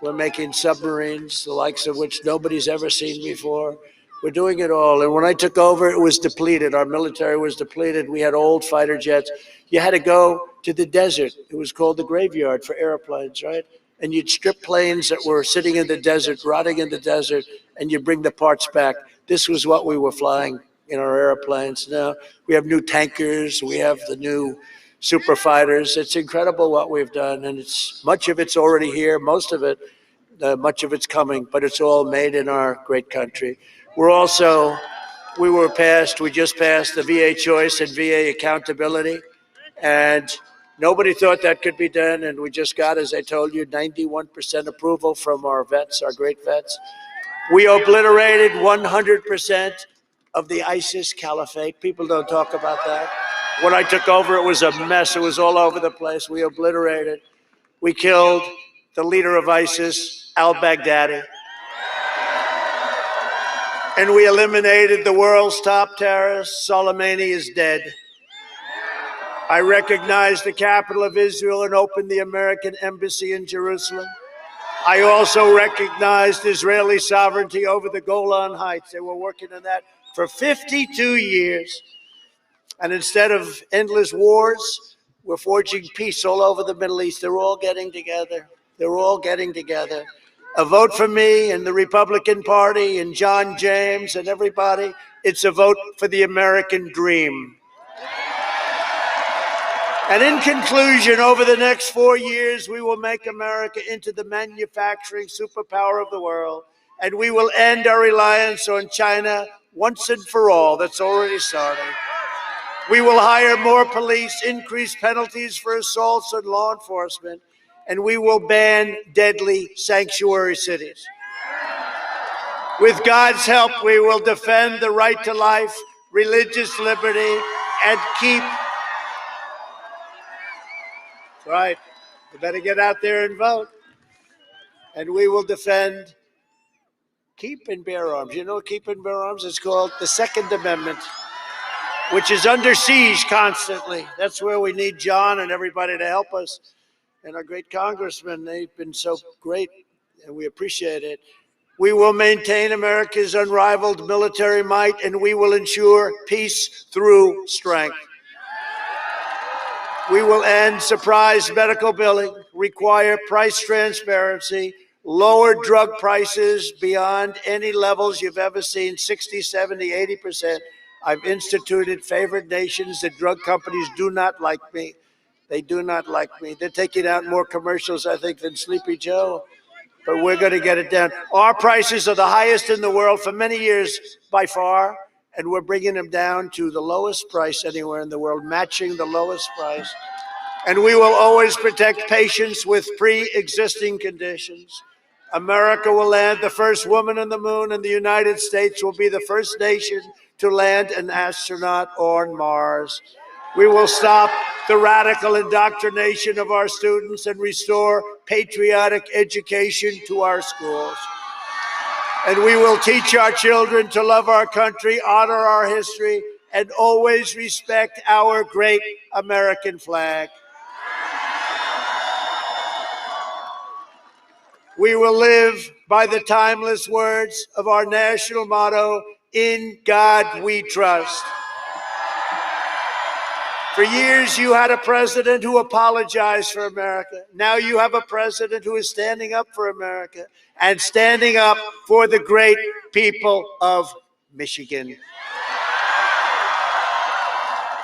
C: We're making submarines, the likes of which nobody's ever seen before. We're doing it all. And when I took over, it was depleted. Our military was depleted. We had old fighter jets. You had to go to the desert. It was called the graveyard for airplanes, right? And you'd strip planes that were sitting in the desert, rotting in the desert, and you bring the parts back. This was what we were flying in our airplanes. Now we have new tankers. We have the new super fighters. It's incredible what we've done. And much of it's already here. Most of it, much of it's coming, but it's all made in our great country. We just passed the VA choice and VA accountability, and nobody thought that could be done, and we just got, as I told you, 91% approval from our vets, our great vets. We obliterated 100% of the ISIS caliphate. People don't talk about that. When I took over, it was a mess. It was all over the place. We obliterated. We killed the leader of ISIS, al-Baghdadi. And we eliminated the world's top terrorist. Soleimani is dead. I recognized the capital of Israel and opened the American embassy in Jerusalem. I also recognized Israeli sovereignty over the Golan Heights. They were working on that for 52 years. And instead of endless wars, we're forging peace all over the Middle East. They're all getting together. They're all getting together. A vote for me and the Republican Party and John James and everybody, it's a vote for the American dream. And in conclusion, over the next 4 years, we will make America into the manufacturing superpower of the world, and we will end our reliance on China once and for all. That's already starting. We will hire more police, increase penalties for assaults on law enforcement, and we will ban deadly sanctuary cities. With God's help, we will defend the right to life, religious liberty, and keep. Right. You better get out there and vote. And we will defend keep and bear arms. You know what keep and bear arms is called? The Second Amendment, which is under siege constantly. That's where we need John and everybody to help us. And our great congressmen, they've been so great, and we appreciate it. We will maintain America's unrivaled military might, and we will ensure peace through strength. We will end surprise medical billing, require price transparency, lower drug prices beyond any levels you've ever seen, 60, 70, 80%. I've instituted favored nations. The drug companies do not like me. They do not like me. They're taking out more commercials, I think, than Sleepy Joe. But we're going to get it down. Our prices are the highest in the world for many years by far, and we're bringing them down to the lowest price anywhere in the world, matching the lowest price. And we will always protect patients with pre-existing conditions. America will land the first woman on the moon, and the United States will be the first nation to land an astronaut on Mars. We will stop the radical indoctrination of our students and restore patriotic education to our schools. And we will teach our children to love our country, honor our history, and always respect our great American flag. we will live by the timeless words of our national motto, "In God we trust." For years, you had a president who apologized for America. Now you have a president who is standing up for America and standing up for the great people of Michigan.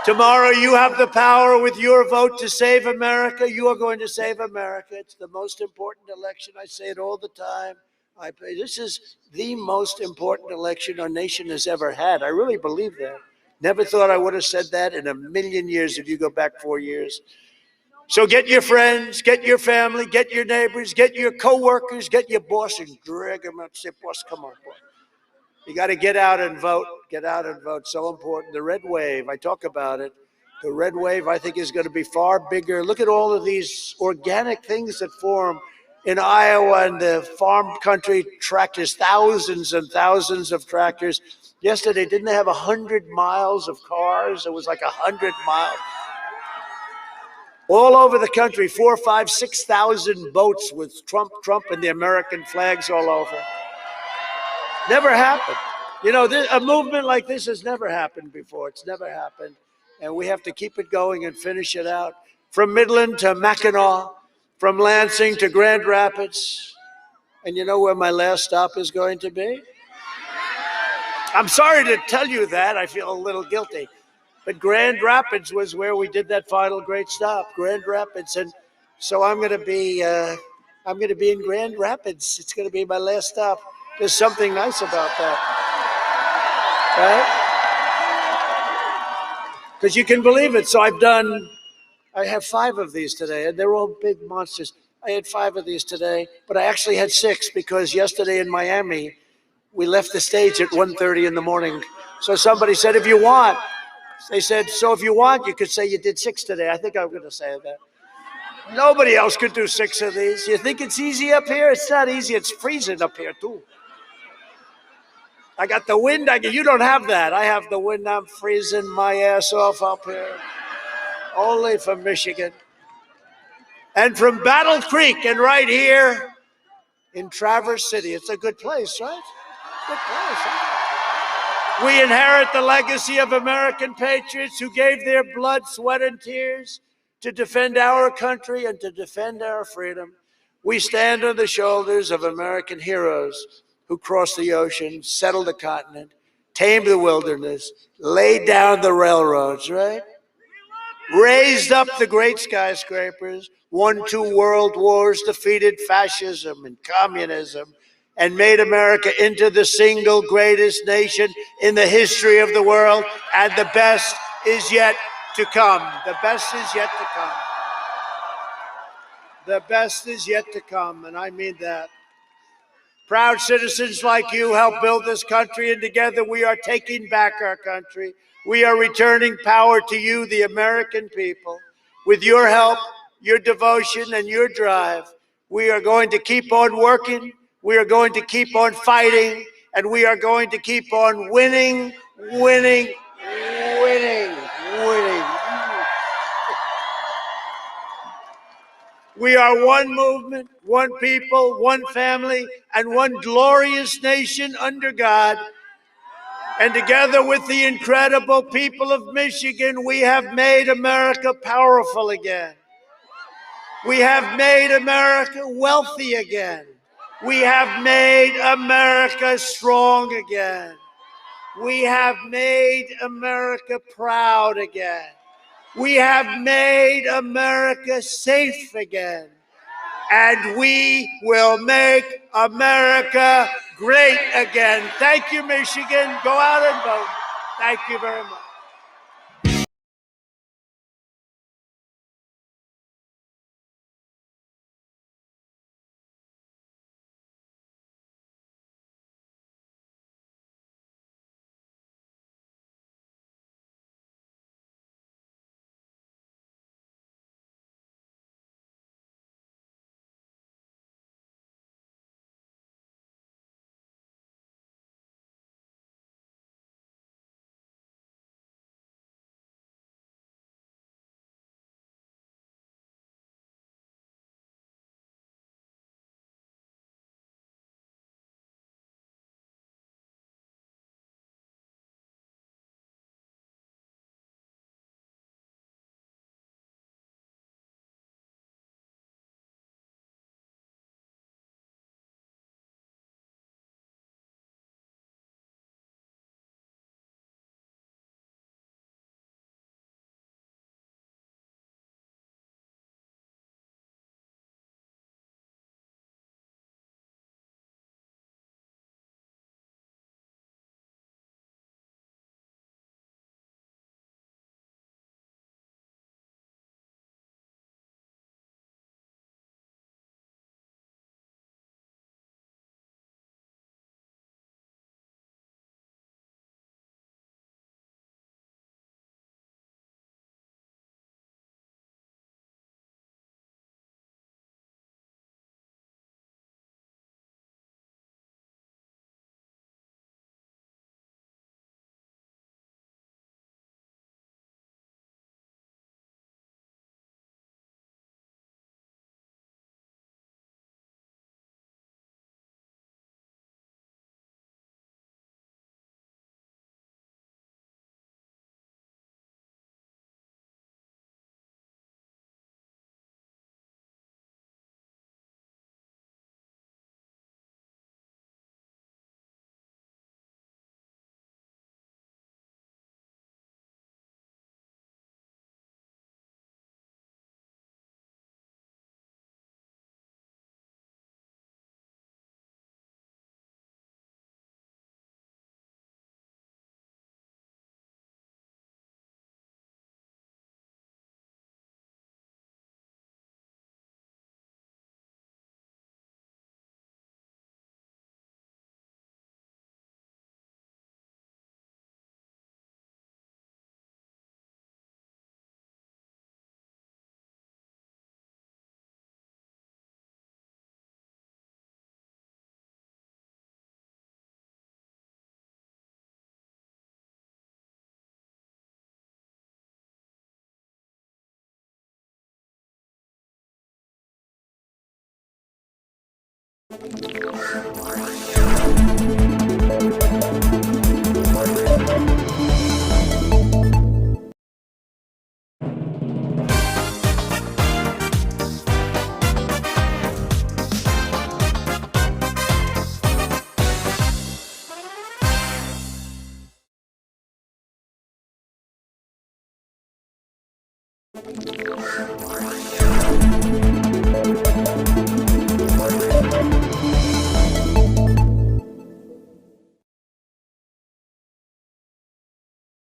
C: Tomorrow, you have the power with your vote to save America. You are going to save America. It's the most important election. I say it all the time. This is the most important election our nation has ever had. I really believe that. Never thought I would have said that in a million years if you go back 4 years. So get your friends, get your family, get your neighbors, get your coworkers, get your boss, and drag them out. Say, boss, come on, boss. You got to get out and vote. Get out and vote. So important. The red wave, I talk about it. The red wave, I think, is going to be far bigger. Look at all of these organic things that form in Iowa and the farm country tractors, thousands and thousands of tractors. Yesterday, didn't they have 100 miles of cars? It was like 100 miles. All over the country, 4, 5, 6,000 boats with Trump and the American flags all over. Never happened. You know, a movement like this has never happened before. It's never happened. And we have to keep it going and finish it out. From Midland to Mackinac, from Lansing to Grand Rapids. And you know where my last stop is going to be? I'm sorry to tell you that. I feel a little guilty. But Grand Rapids was where we did that final great stop, Grand Rapids. And so I'm going to be in Grand Rapids. It's going to be my last stop. There's something nice about that, right? Because you can believe it. So I have 5 of these today, and they're all big monsters. I had 5 of these today, but I actually had 6 because yesterday in Miami, we left the stage at 1:30 in the morning. So somebody said, if you want, they said, so if you want, you could say you did 6 today. I think I'm going to say that. Nobody else could do 6 of these. You think it's easy up here? It's not easy. It's freezing up here, too. I got the wind. You don't have that. I have the wind. I'm freezing my ass off up here. Only from Michigan. And from Battle Creek and right here in Traverse City. It's a good place, right? Good place, huh? We inherit the legacy of American patriots who gave their blood, sweat, and tears to defend our country and to defend our freedom. We stand on the shoulders of American heroes who crossed the ocean, settled the continent, tamed the wilderness, laid down the railroads, right? Raised up the great skyscrapers, won 2 world wars, defeated fascism and communism, and made America into the single greatest nation in the history of the world. And the best is yet to come. The best is yet to come. The best is yet to come, and I mean that. Proud citizens like you help build this country, and together we are taking back our country. We are returning power to you, the American people. With your help, your devotion, and your drive, we are going to keep on working, we are going to keep on fighting, and we are going to keep on winning, winning, winning, winning. We are one movement, one people, one family, and one glorious nation under God. And together with the incredible people of Michigan, we have made America powerful again. We have made America wealthy again. We have made America strong again. We have made America proud again. We have made America safe again. And we will make America great again. Thank you, Michigan. Go out and vote. Thank you very much.